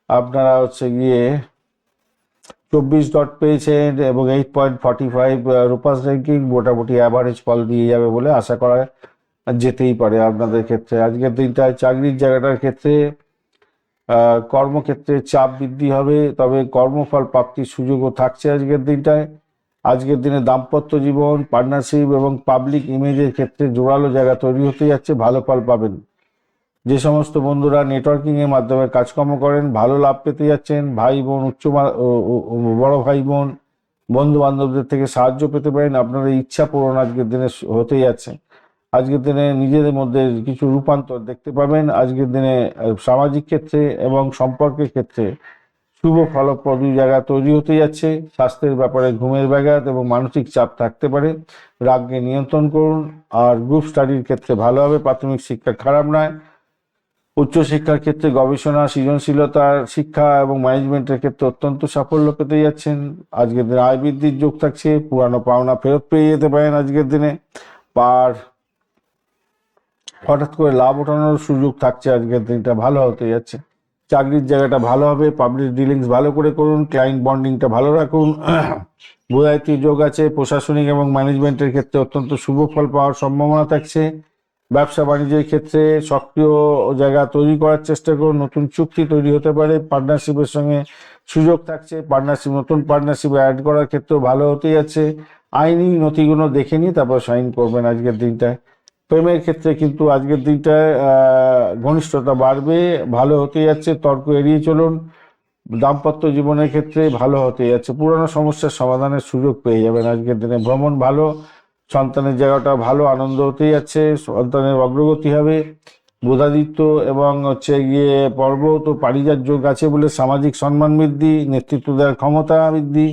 আপনারা হচ্ছে গিয়ে 24 ডট পেয়েছেন এবং 8.45 রূপাস র্যাঙ্কিং, মোটামুটি অ্যাভারেজ ফল দিয়ে যাবে বলে আশা করা যেতেই পারে আপনাদের ক্ষেত্রে। আজকের দিনটায় চাকরির জায়গাটার ক্ষেত্রে কর্মক্ষেত্রে চাপ বৃদ্ধি হবে, তবে কর্মফল প্রাপ্তির সুযোগও থাকছে আজকের দিনটায়। আজকের দিনে দাম্পত্য জীবন, পার্টনারশিপ এবং পাবলিক ইমেজের ক্ষেত্রে জোরালো জায়গা তৈরি হতে যাচ্ছে, ভালো ফল পাবেন। যে সমস্ত বন্ধুরা নেটওয়ার্কিং এর মাধ্যমে কাজকর্ম করেন ভালো লাভ পেতে যাচ্ছেন। ভাই বোন বড় ভাই বোন বন্ধু বান্ধবদের থেকে সাহায্য পেতে পারেন, আপনাদের ইচ্ছা পূরণ আজকের দিনে হতে যাচ্ছে। আজকের দিনে নিজেদের মধ্যে কিছু রূপান্তর দেখতে পাবেন। আজকের দিনে সামাজিক ক্ষেত্রে এবং সম্পর্কের ক্ষেত্রে শুভ ফলপ্রদ জায়গা তৈরি হতে যাচ্ছে। স্বাস্থ্যের ব্যাপারে ঘুমের ব্যাঘাত এবং মানসিক চাপ থাকতে পারে, রাগকে নিয়ন্ত্রণ করুন। আর গ্রুপ স্টাডির ক্ষেত্রে ভালো হবে, প্রাথমিক শিক্ষা খারাপ নয়। উচ্চশিক্ষার ক্ষেত্রে গবেষণা, সৃজনশীলতার শিক্ষা এবং ম্যানেজমেন্টের ক্ষেত্রে অত্যন্ত সাফল্য পেতে যাচ্ছেন। আজকের দিনে আয় বৃদ্ধির যোগ থাকছে, পুরানো পাওনা ফেরত পেয়ে যেতে পারেন আজকের দিনে। আর হঠাৎ করে লাভ ওঠানোর সুযোগ থাকছে, আজকের দিনটা ভালো হতে যাচ্ছে। চাকরির জায়গাটা ভালো হবে, পাবলিক ডিলিংস ভালো করে করুন, ক্লায়েন্ট বন্ডিংটা ভালো রাখুন। বোধায়িত্রী যোগ আছে, প্রশাসনিক এবং ম্যানেজমেন্টের ক্ষেত্রে অত্যন্ত শুভ ফল পাওয়ার সম্ভাবনা থাকছে। ব্যবসা বাণিজ্যের ক্ষেত্রে সক্রিয় জায়গা তৈরি করার চেষ্টা করুন, নতুন চুক্তি তৈরি হতে পারে, পার্টনারশিপের সঙ্গে সুযোগ থাকছে, নতুন পার্টনারশিপ অ্যাড করার ক্ষেত্রেও ভালো হতে যাচ্ছে। আইনি নথিগুলো দেখে নিয়ে তারপর সাইন করবেন আজকের দিনটায়। প্রেমের ক্ষেত্রে কিন্তু আজকের দিনটায় ঘনিষ্ঠতা বাড়বে, ভালো হতে যাচ্ছে, তর্ক এড়িয়ে চলুন। দাম্পত্য জীবনের ক্ষেত্রে ভালো হতে যাচ্ছে, পুরানো সমস্যার সমাধানের সুযোগ পেয়ে যাবেন আজকের দিনে। ভ্রমণ ভালো, সন্তানের জায়গাটা ভালো, আনন্দ হতে যাচ্ছে, সন্তানের অগ্রগতি হবে। বুধাদিত্য এবং হচ্ছে গিয়ে পর্বত ও পারিজাত যোগ আছে বলে সামাজিক সম্মান বৃদ্ধি, নেতৃত্ব দেওয়ার ক্ষমতা বৃদ্ধি,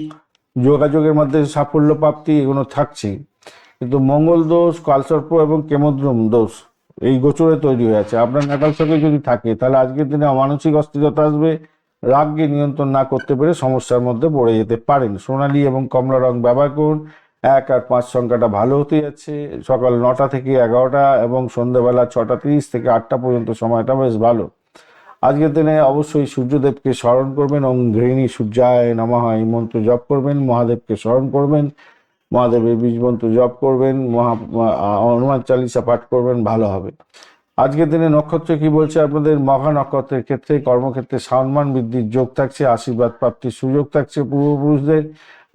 যোগাযোগের মধ্যে সাফল্য প্রাপ্তি এগুলো থাকছে। কিন্তু মঙ্গল দোষ, কালসর্প এবং কেমদ্রম দোষ এই গোচরে তৈরি হয়ে আছে। আপনার নাটাল ছকে যদি থাকে তাহলে আজকের দিনে মানসিক অস্থিরতা আসবে, রাগকে নিয়ন্ত্রণ না করতে পেরে সমস্যার মধ্যে পড়ে যেতে পারেন। সোনালী এবং কমলা রং ব্যবহার করুন। 1 আর 5 সংখ্যাটা ভালো হতে যাচ্ছে। সকাল 9টা থেকে 11টা এবং সন্ধ্যাবেলা 6টা 30 থেকে 8টা পর্যন্ত সময়টা বেশ ভালো। আজকের দিনে অবশ্যই সূর্যদেবকে স্মরণ করবেন এবং গৃহিণী সূর্যায় নমঃ এই মন্ত্র জপ করবেন, মহাদেবকে স্মরণ করবেন, মহাদেবের বীজ মন্ত্র জপ করবেন, হনুমান চালিসা পাঠ করবেন, ভালো হবে। আজকের দিনে নক্ষত্র কি বলছে আপনাদের? মঘা নক্ষত্রের ক্ষেত্রে কর্মক্ষেত্রে সম্মান বৃদ্ধির যোগ থাকছে, আশীর্বাদ প্রাপ্তির সুযোগ থাকছে পূর্বপুরুষদের।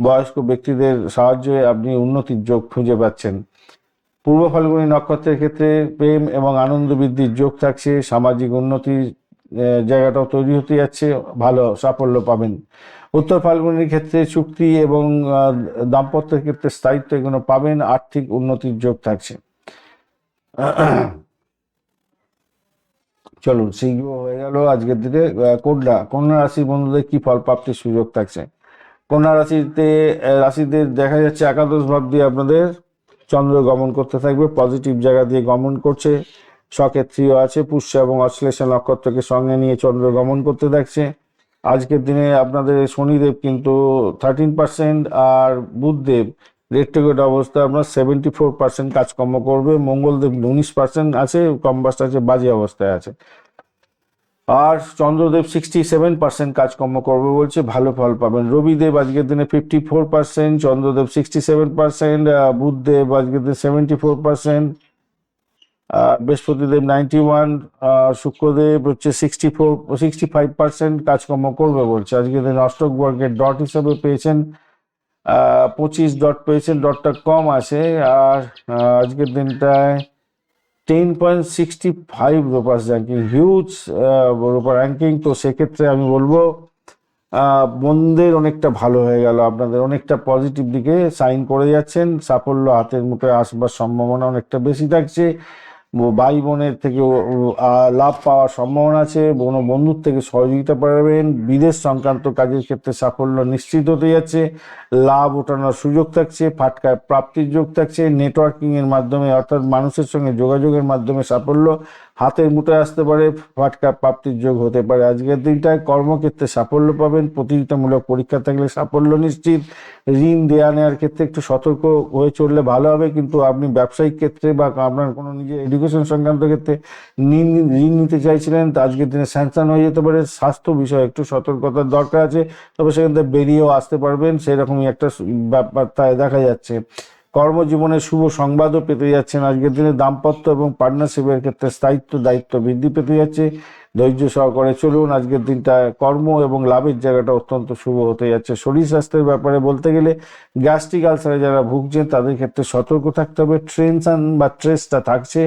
বয়স্ক ব্যক্তিদের সাহায্যে আপনি উন্নতির যোগ খুঁজে পাচ্ছেন। পূর্ব ফাল্গুনী নক্ষত্রের ক্ষেত্রে প্রেম এবং আনন্দ বৃদ্ধির যোগ থাকছে, সামাজিক উন্নতির জায়গাটাও তৈরি হতে যাচ্ছে, ভালো সাফল্য পাবেন। উত্তর ফাল্গুনির ক্ষেত্রে চুক্তি এবং দাম্পত্যের ক্ষেত্রে স্থায়িত্ব এগুলো পাবেন, আর্থিক উন্নতির যোগ থাকছে। চলুন, শীঘ্র হয়ে গেল আজকের দিনে। কন্যা রাশির বন্ধুদের কি ফল প্রাপ্তির সুযোগ থাকছে? কন্যা রাশিদের দেখা যাচ্ছে একাদশ ভাব দিয়ে আপনাদের চন্দ্র গমন করতে থাকবে, পজিটিভ জায়গা দিয়ে গমন করছে। সক্ষেত্রীয় আছে, পুষ্য এবং অশ্লেষা নক্ষত্রকে সঙ্গে নিয়ে চন্দ্র গমন করতে থাকছে। আজকের দিনে আপনাদের শনিদেব কিন্তু 13% আর বুধদেব রেট্রোগ্রেড অবস্থায় আপনার 74% কাজকর্ম করবে। মঙ্গলদেব 19% আছে, কম্বাস্ট আছে, বাজে অবস্থায় আছে। আর চন্দ্রদেব 67% কাজকর্ম করবে বলছে, ভালো ফল পাবেন। রবিদেব আজকের দিনে 54%, চন্দ্রদেব 67%, বুধদেব আজকের দিনে 74%, বৃহস্পতিদেব 91, শুক্রদেব হচ্ছে 65% কাজকর্ম করবে বলছে। আজকের দিনে অষ্টক বর্গের ডট হিসাবে পেয়েছেন 25 ডট পেয়েছেন, ডটটা কম আছে। আর আজকের দিনটায় 10.65 রোপাস র্যাঙ্কিং, হিউজ রোপা র্যাঙ্কিং। তো সেক্ষেত্রে আমি বলবো মন্দের অনেকটা ভালো হয়ে গেল, আপনাদের অনেকটা পজিটিভ দিকে সাইন করে যাচ্ছেন, সাফল্য হাতের মুঠোয় আসবার সম্ভাবনা অনেকটা বেশি থাকছে। ভাই বোনের থেকে লাভ পাওয়ার সম্ভাবনা আছে, বন্ধুর থেকে সহযোগিতা পাবেন। বিদেশ সংক্রান্ত কাজের ক্ষেত্রে সাফল্য নিশ্চিত হতে যাচ্ছে, লাভ ওঠানোর সুযোগ থাকছে, ফাটকায় প্রাপ্তির যোগ থাকছে। নেটওয়ার্কিং এর মাধ্যমে অর্থাৎ মানুষের সঙ্গে যোগাযোগের মাধ্যমে সাফল্য হাতের মুঠোয় আসতে পারে, ফাটকা প্রাপ্তির যোগ হতে পারে। আজকের দিনটায় কর্মক্ষেত্রে সাফল্য পাবেন, প্রতিযোগিতামূলক পরীক্ষা থাকলে সাফল্য নিশ্চিত। ঋণ দেওয়া নেওয়ার ক্ষেত্রে একটু সতর্ক হয়ে চললে ভালো হবে, কিন্তু আপনি ব্যবসায়িক ক্ষেত্রে বা আপনার কোনো নিজের এডুকেশন সংক্রান্ত ক্ষেত্রে ঋণ নিতে চাইছিলেন, তা আজকের দিনে স্যাংশন হয়ে যেতে পারে। স্বাস্থ্য বিষয়ে একটু সতর্কতার দরকার আছে, তবে সেখান থেকে বেরিয়েও আসতে পারবেন, সেরকমই একটা ব্যাপার দেখা যাচ্ছে। কর্মজীবনে শুভ সংবাদও পেতে যাচ্ছেন আজকের দিনে। দাম্পত্য এবং পার্টনারশিপের ক্ষেত্রে স্থায়িত্ব দায়িত্ব বৃদ্ধি পেতে যাচ্ছে, ধৈর্য সহকারে চলুন। আজকের দিনটা কর্ম এবং লাভের জায়গাটা অত্যন্ত শুভ হতে যাচ্ছে। শরীর স্বাস্থ্যের ব্যাপারে বলতে গেলে গ্যাস্ট্রিক আলসারে যারা ভুগছেন তাদের ক্ষেত্রে সতর্ক থাকতে হবে, টেনশন বা স্ট্রেসটা থাকছে,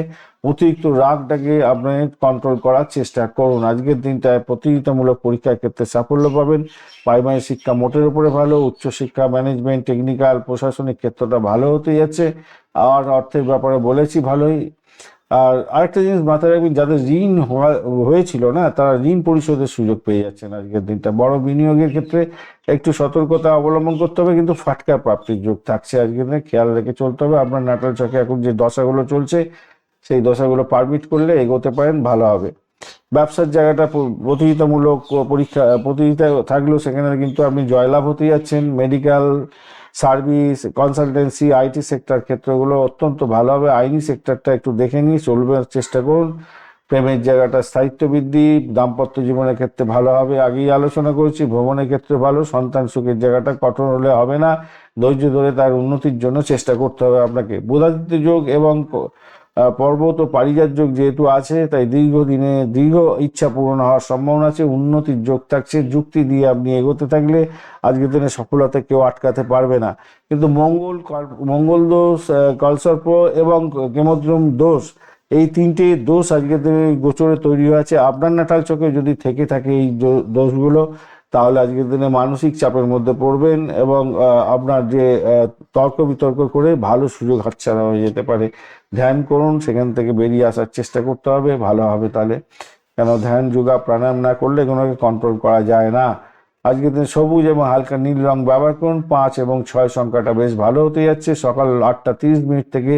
অতিরিক্ত রাগটাকে আপনি কন্ট্রোল করার চেষ্টা করুন। আজকের দিনটায় প্রতিযোগিতামূলক পরীক্ষার ক্ষেত্রে সাফল্য পাবেন। প্রাইমারি শিক্ষা মোটের উপরে ভালো, উচ্চশিক্ষা ম্যানেজমেন্ট টেকনিক্যাল প্রশাসনিক ক্ষেত্রটা ভালো হতে যাচ্ছে। আর অর্থের ব্যাপারে বলেছি ভালোই। আর আরেকটা জিনিস মাথায় রাখবেন, যাদের ঋণ হয়েছিল না, তারা ঋণ পরিশোধের সুযোগ পেয়ে যাচ্ছেন আজকের দিনটা। বড় বিনিয়োগের ক্ষেত্রে একটু সতর্কতা অবলম্বন করতে হবে, কিন্তু ফাটকা প্রাপ্তির যোগ থাকছে আজকের দিনে, খেয়াল রেখে চলতে হবে। আপনার নাটাল চকে এখন যে দশাগুলো চলছে, সেই দশাগুলো পারমিট করলে এগোতে পারেন, ভালো হবে। ব্যবসার জায়গাটা প্রতিযোগিতামূলক প্রতিযোগিতা থাকলেও সেখানে কিন্তু আপনি জয়লাভ হতে যাচ্ছেন। Medical, service, consultancy, IT sector ক্ষেত্রগুলো অত্যন্ত ভালো হবে। আইনি সেক্টরটা একটু দেখে নিয়ে চলবে, চেষ্টা করুন। প্রেমের জায়গাটা স্থায়িত্ব বৃদ্ধি, দাম্পত্য জীবনের ক্ষেত্রে ভালো হবে, আগেই আলোচনা করেছি। ভ্রমণের ক্ষেত্রে ভালো, সন্তান সুখের জায়গাটা কঠোর হলে হবে না, ধৈর্য ধরে তার উন্নতির জন্য চেষ্টা করতে হবে আপনাকে। বুধাদিত্য যোগ এবং পর্বত ও পারিজাত যোগ যেহেতু আছে, তাই দীর্ঘ ইচ্ছা পূরণ হওয়ার সম্ভাবনা আছে। উন্নতির যোগ থাকছে, যুক্তি দিয়ে আপনি এগোতে থাকলে আজকের দিনে সফলতা কেউ আটকাতে পারবে না। কিন্তু মঙ্গল দোষ, কলসর্প এবং কেমদ্রম দোষ, এই তিনটে দোষ আজকের দিনে গোচরে তৈরি হয়েছে। আপনার নাটাল চোখে যদি থেকে থাকে এই দোষগুলো, তাহলে আজকের দিনে মানসিক চাপের মধ্যে পড়বেন এবং আপনার যে তর্ক বিতর্ক করে ভালো সুযোগ হাতছাড়া হয়ে যেতে পারে। ধ্যান করুন, সেখান থেকে বেরিয়ে আসার চেষ্টা করতে হবে, ভালো হবে তাহলে। কেন ধ্যান যোগা প্রাণায়াম না করলে কোনোকে কন্ট্রোল করা যায় না। আজকের দিনে সবুজ এবং হালকা নীল রং ব্যবহার করুন। 5 এবং 6 সংখ্যাটা বেশ ভালো হতে যাচ্ছে। সকাল 8:30 থেকে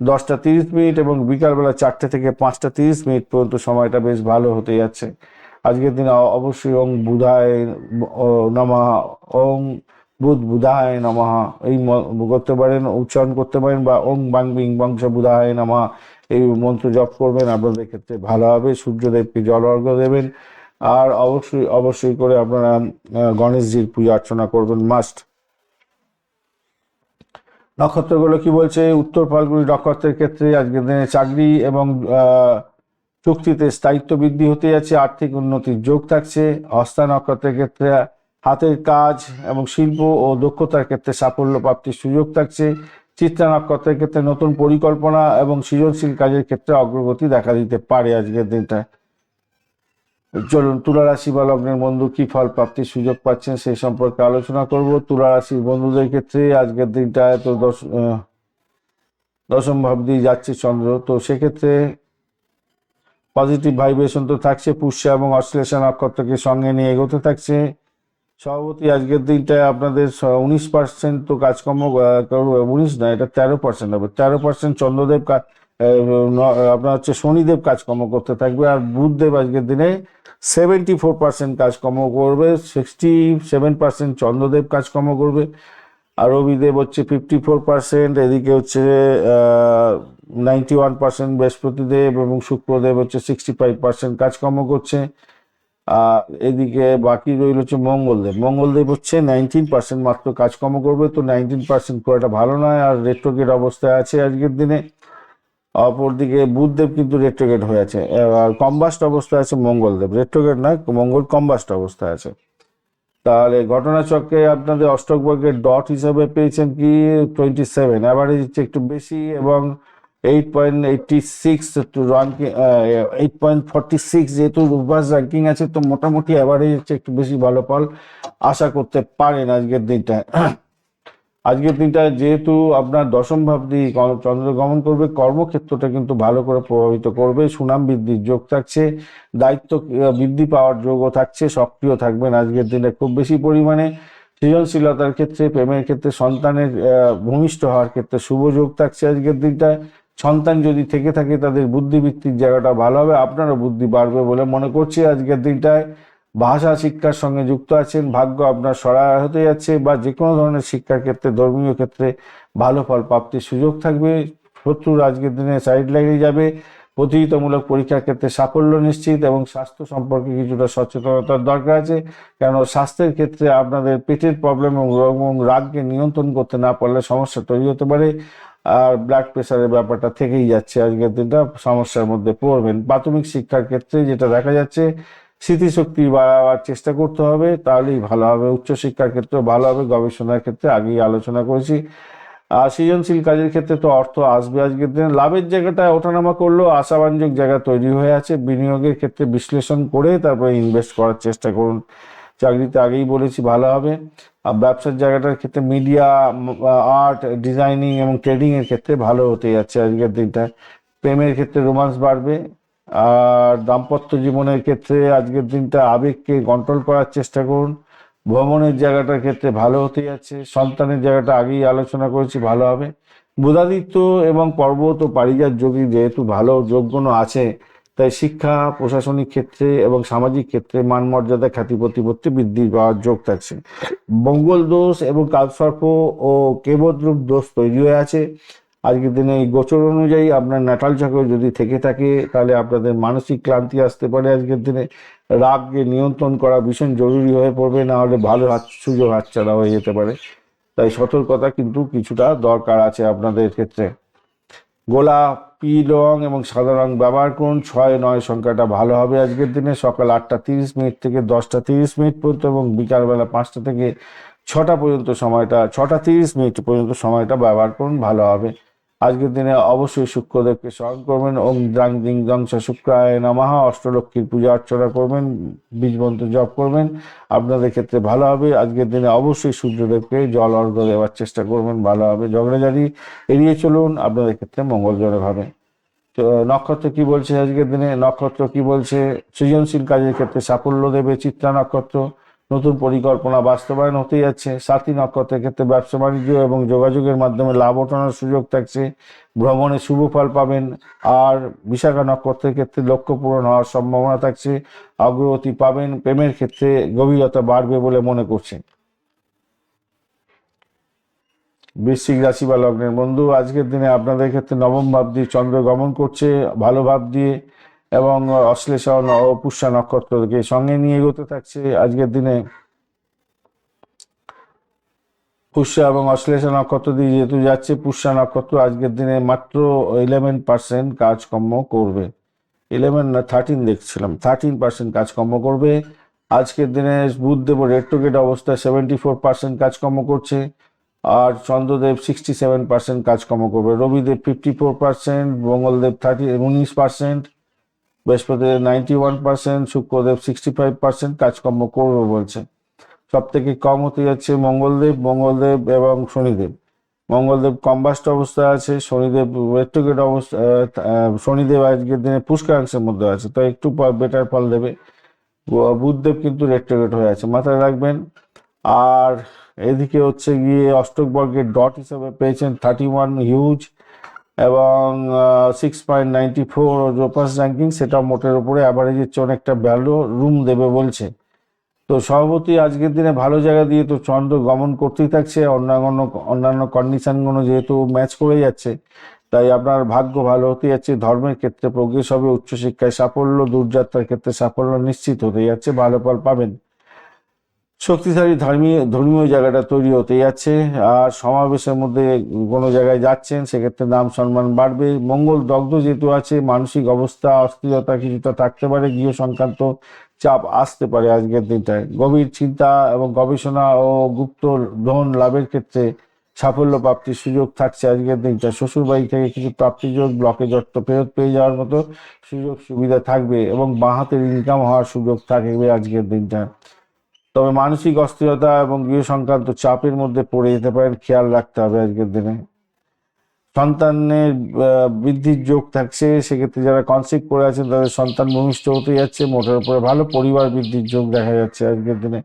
10:30 এবং বিকালবেলা 4টে থেকে 5:30 পর্যন্ত সময়টা বেশ ভালো হতে যাচ্ছে। আজকের দিনে অবশ্যই ওং বুধায় নমঃ, ওং বুধায় নমঃ এই করতে পারেন, উচ্চারণ করতে পারেন, বা ওং বাং বিং বংশ বুধায় নমঃ এই মন্ত্র জপ করবেন, আপনাদের ক্ষেত্রে ভালো হবে। সূর্যদেবকে জল অর্ঘ্য দেবেন। আর অবশ্যই করে আপনারা গণেশজির পূজা অর্চনা করবেন, মাস্ট। নক্ষত্রগুলো কি বলছে? উত্তর ফাল্গুনী নক্ষত্রের ক্ষেত্রে আজকের দিনে চাকরি এবং চুক্তিতে স্থায়িত্ব বৃদ্ধি হতে যাচ্ছে, আর্থিক উন্নতির যোগ থাকছে। হস্তা নক্ষত্রের ক্ষেত্রে হাতের কাজ এবং শিল্প ও দক্ষতার ক্ষেত্রে সাফল্য প্রাপ্তির সুযোগ থাকছে। চিত্রা নক্ষত্রের ক্ষেত্রে নতুন পরিকল্পনা এবং সৃজনশীল কাজের ক্ষেত্রে অগ্রগতি দেখা দিতে পারে আজকের দিনটায়। চলুন তুলা রাশি বা লগ্নের বন্ধু কি ফল প্রাপ্তির সুযোগ পাচ্ছেন সেই সম্পর্কে আলোচনা করব। তুলা রাশির বন্ধুদের ক্ষেত্রে আজকের দিনটায় তো দশম ভাব দিয়ে যাচ্ছে চন্দ্র, তো সেক্ষেত্রে পজিটিভ ভাইব্রেশন তো থাকছে। পুষ্যা এবং অশ্লেষা নক্ষত্রকে সঙ্গে নিয়ে এগোতে থাকছে। সভাপতি আজকের দিনটায় আপনাদের 19% তো কাজকর্ম 19 না, এটা 13% হবে। 13% চন্দ্রদেব আপনার হচ্ছে শনিদেব কাজকর্ম করতে থাকবে। আর বুধদেব আজকের দিনে 74% কাজকর্ম করবে, 67% চন্দ্রদেব কাজকর্ম করবে। আর রবিদেব হচ্ছে 54%, এদিকে হচ্ছে 91% বৃহস্পতিদেব এবং শুক্রদেব হচ্ছে 65% কাজকর্ম করছে। আর এদিকে বাকি রইল হচ্ছে মঙ্গলদেব হচ্ছে 19% মাত্র কাজকর্ম করবে, তো 19% খুব একটা ভালো নয়, আর রেট্রোগেট অবস্থায় আছে আজকের দিনে। অপরদিকে বুধদেব কিন্তু রেট্রোগেট হয়ে আছে, আর কম্বাস্ট অবস্থায় আছে মঙ্গলদেব, রেট্রোগেট নয়, মঙ্গল কম্বাস্ট অবস্থায় আছে। তাহলে ঘটনাচক্রে আপনাদের অষ্টক বর্গের ডট হিসাবে পেয়েছেন কি 27, অ্যাভারেজ হচ্ছে একটু বেশি, এবং 8.86 র্যাঙ্কিং, 8.46 যেহেতু রূপবাস র্যাঙ্কিং আছে, তো মোটামুটি অ্যাভারেজ হচ্ছে একটু বেশি ভালো ফল আশা করতে পারেন আজকের দিনটা। আজকের দিনটা যেহেতু আপনার দশম ভাব দিয়ে চন্দ্র গমন করবে, কর্মক্ষেত্রটা কিন্তু ভালো করে প্রভাবিত করবে। সুনাম বৃদ্ধির যোগ থাকছে, দায়িত্ব বৃদ্ধি পাওয়ার যোগও থাকছে, সক্রিয় থাকবেন আজকের দিনে খুব বেশি পরিমাণে। সৃজনশীলতার ক্ষেত্রে, প্রেমের ক্ষেত্রে, সন্তানের ভূমিষ্ঠ হওয়ার ক্ষেত্রে শুভ যোগ থাকছে আজকের দিনটায়। সন্তান যদি থেকে থাকে তাদের বুদ্ধিবৃত্তির জায়গাটা ভালো হবে, আপনারও বুদ্ধি বাড়বে বলে মনে করছি আজকের দিনটায়। ভাষা শিক্ষার সঙ্গে যুক্ত আছেন, ভাগ্য আপনার সহায় হতে যাচ্ছে, বা যে কোনো ধরনের শিক্ষার ক্ষেত্রে, ধর্মীয় ক্ষেত্রে ভালো ফল প্রাপ্তির সুযোগ থাকবে। শত্রুর আজকের দিনে সাইড লাইনে যাবে। প্রতিযোগিতামূলক পরীক্ষার ক্ষেত্রে সাফল্য নিশ্চিত, এবং স্বাস্থ্য সম্পর্কে কিছুটা সচেতনতার দরকার আছে, কেন স্বাস্থ্যের ক্ষেত্রে আপনাদের পেটের প্রবলেম এবং রাগকে নিয়ন্ত্রণ করতে না পারলে সমস্যা তৈরি হতে পারে। আর ব্লাড প্রেশারের ব্যাপারটা থেকেই যাচ্ছে, আজকের দিনটা সমস্যার মধ্যে পড়বেন। প্রাথমিক শিক্ষার ক্ষেত্রে যেটা দেখা যাচ্ছে, স্মৃতিশক্তি বাড়াবার চেষ্টা করতে হবে, তাহলেই ভালো হবে। উচ্চশিক্ষার ক্ষেত্রে ভালো হবে, গবেষণার ক্ষেত্রে আগেই আলোচনা করেছি। আর সৃজনশীল কাজের ক্ষেত্রে তো অর্থ আসবে আজকের দিনে। লাভের জায়গাটা ওঠানামা করলেও আশাব্যঞ্জক জায়গা তৈরি হয়ে আছে। বিনিয়োগের ক্ষেত্রে বিশ্লেষণ করে তারপরে ইনভেস্ট করার চেষ্টা করুন। চাকরিতে আগেই বলেছি ভালো হবে। আর ব্যবসার জায়গাটার ক্ষেত্রে মিডিয়া, আর্ট, ডিজাইনিং এবং ট্রেডিং এর ক্ষেত্রে ভালো হতে যাচ্ছে আজকের দিনটা। প্রেমের ক্ষেত্রে রোমান্স বাড়বে। আর দাম্পত্য জীবনের ক্ষেত্রে আজকের দিনটা আবেগকে কন্ট্রোল করার চেষ্টা করুন। ভ্রমণের জায়গাটার ক্ষেত্রে ভালো হতে যাচ্ছে। সন্তানের জায়গাটা আগেই আলোচনা করেছি ভালো হবে। বুধাদিত্য এবং পর্বত ও পারিজাত যোগী যেহেতু ভালো যোগগুণ আছে, তাই শিক্ষা, প্রশাসনিক ক্ষেত্রে এবং সামাজিক ক্ষেত্রে মান মর্যাদা, খ্যাতি প্রতিপত্তি বৃদ্ধি পাওয়ার যোগ থাকছে। মঙ্গল দোষ এবং কালসর্প ও কেবদ্রূপ দোষ তৈরি হয়ে আছে আজকের দিনে। এই গোচর অনুযায়ী আপনার ন্যাটাল চক্র যদি থেকে থাকে তাহলে আপনাদের মানসিক ক্লান্তি আসতে পারে আজকের দিনে। রাগকে নিয়ন্ত্রণ করা ভীষণ জরুরি হয়ে পড়বে, না হলে ভালো সুযোগ হাতছাড়া হয়ে যেতে পারে। তাই সতর্কতা কিন্তু কিছুটা দরকার আছে আপনাদের ক্ষেত্রে। গোলাপ, পিল রং এবং সাদা রং ব্যবহার করুন। 6-9 সংখ্যাটা ভালো হবে আজকের দিনে। সকাল 8:30 থেকে 10:30 পর্যন্ত এবং বিকালবেলা 5টা থেকে 6টা পর্যন্ত সময়টা, 6:30 পর্যন্ত সময়টা ব্যবহার করুন, ভালো হবে। আজকের দিনে অবশ্যই শুক্রদেবকে স্মরণ করবেন। ওম দ্রাং দিং দং স শুক্রায় নমঃ, অষ্টলক্ষ্মীর পূজা অর্চনা করবেন, বীজমন্ত্র জপ করবেন, আপনাদের ক্ষেত্রে ভালো হবে। আজকের দিনে অবশ্যই সূর্যদেবকে জল অর্ঘ্য দেওয়ার চেষ্টা করবেন, ভালো হবে। ঝগড়াঝাড়ি এড়িয়ে চলুন, আপনাদের ক্ষেত্রে মঙ্গলজনক হবে। তো নক্ষত্র কি বলছে আজকের দিনে? নক্ষত্র কি বলছে? সৃজনশীল কাজের ক্ষেত্রে সাফল্য দেবে চিত্রা নক্ষত্র। নতুন পরিকল্পনা বাস্তবায়ন হতে যাচ্ছে। সাথী নক্ষত্রের ক্ষেত্রে ব্যবসা বাণিজ্য এবং যোগাযোগের মাধ্যমে লাভ ওঠানোর সুযোগ থাকছে। ভ্রমণে শুভ ফল পাবেন। আর বিশাখা নক্ষত্রের ক্ষেত্রে লক্ষ্য পূরণ হওয়ার সম্ভাবনা থাকছে, অগ্রগতি পাবেন। প্রেমের ক্ষেত্রে গভীরতা বাড়বে বলে মনে করছেন। বৃশ্চিক রাশি বা লগ্নের বন্ধু, আজকের দিনে আপনাদের ক্ষেত্রে নবম ভাব দিয়ে চন্দ্র গমন করছে ভালো ভাব দিয়ে, এবং অশ্লেষা ও পুষ্যা নক্ষত্রকে সঙ্গে নিয়ে এগোতে থাকছে আজকের দিনে। পুষ্যা এবং অশ্লেষা নক্ষত্র দিয়ে যেহেতু যাচ্ছে, পুষ্যা নক্ষত্র আজকের দিনে মাত্র 11% কাজকর্ম করবে। 11 না 13 দেখছিলাম, 13% কাজকর্ম করবে আজকের দিনে। বুধদেব রেট্রোগেট অবস্থায় 74% কাজকর্ম করছে। আর চন্দ্রদেব 67% কাজকর্ম করবে। রবিদেব 54%, মঙ্গলদেব 19%, বৃহস্পতিদেব 91%, শুক্রদেব 65% কাজকর্ম করবে বলছে। সব থেকে কম হতে যাচ্ছে মঙ্গলদেব এবং শনিদেব। মঙ্গলদেব কম্বাস্ট অবস্থায় আছে, শনিদেব রেট্রোগেট অবস্থা। শনিদেব আজকের দিনে পুষ্করাংশের মধ্যে আছে, তো একটু বেটার ফল দেবে। বুধদেব কিন্তু রেট্রোগেট হয়ে আছে, মাথায় রাখবেন। আর এদিকে হচ্ছে গিয়ে অষ্টক বর্গের ডট হিসাবে পেয়েছেন 31 হিউজ এবং 6.94 রোপাস র্যাঙ্কিং, সেটা মোটের উপরে অ্যাভারেজের চেয়ে অনেকটা ভ্যালু রুম দেবে বলছে। তো সভাপতি আজকের দিনে ভালো জায়গা দিয়ে তো চন্দ্র গমন করতেই থাকছে। অন্যান্য কন্ডিশনগুলো যেহেতু ম্যাচ করে যাচ্ছে, তাই আপনার ভাগ্য ভালো হতে যাচ্ছে। ধর্মের ক্ষেত্রে প্রোগ্রেস হবে, উচ্চশিক্ষায় সাফল্য, দূরযাত্রার ক্ষেত্রে সাফল্য নিশ্চিত হতে যাচ্ছে, ভালো ফল পাবেন। শক্তিশালী ধর্মীয় জায়গাটা তৈরি হতে যাচ্ছে। আর সমাবেশের মধ্যে কোনো জায়গায় যাচ্ছেন, সেক্ষেত্রে নাম সম্মান বাড়বে। মঙ্গল দগ্ধ যেহেতু আছে, মানসিক অবস্থা অস্থিরতা কিছুটা থাকতে পারে, গৃহ সংক্রান্ত চাপ আসতে পারে আজকের দিনটায়। গভীর চিন্তা এবং গবেষণা ও গুপ্ত ধন লাভের ক্ষেত্রে সাফল্য প্রাপ্তির সুযোগ থাকছে আজকের দিনটা। শ্বশুরবাড়ি থেকে কিছু প্রাপ্তিযোগ, ব্লকেজ অর্থ ফেরত পেয়ে যাওয়ার মতো সুযোগ সুবিধা থাকবে এবং বাঁ হাতের ইনকাম হওয়ার সুযোগ থাকবে আজকের দিনটা। তবে মানসিক অস্থিরতা এবং গৃহ সংক্রান্ত চাপের মধ্যে পড়ে যেতে পারেন, খেয়াল রাখতে হবে আজকের দিনে। সন্তানের বৃদ্ধির যোগ থাকছে, সেক্ষেত্রে যারা কনসিভ করে আছেন তাদের সন্তান ভূমিষ্ঠ হতে যাচ্ছে, মোটের উপরে ভালো। পরিবার বৃদ্ধির যোগ দেখা যাচ্ছে আজকের দিনে।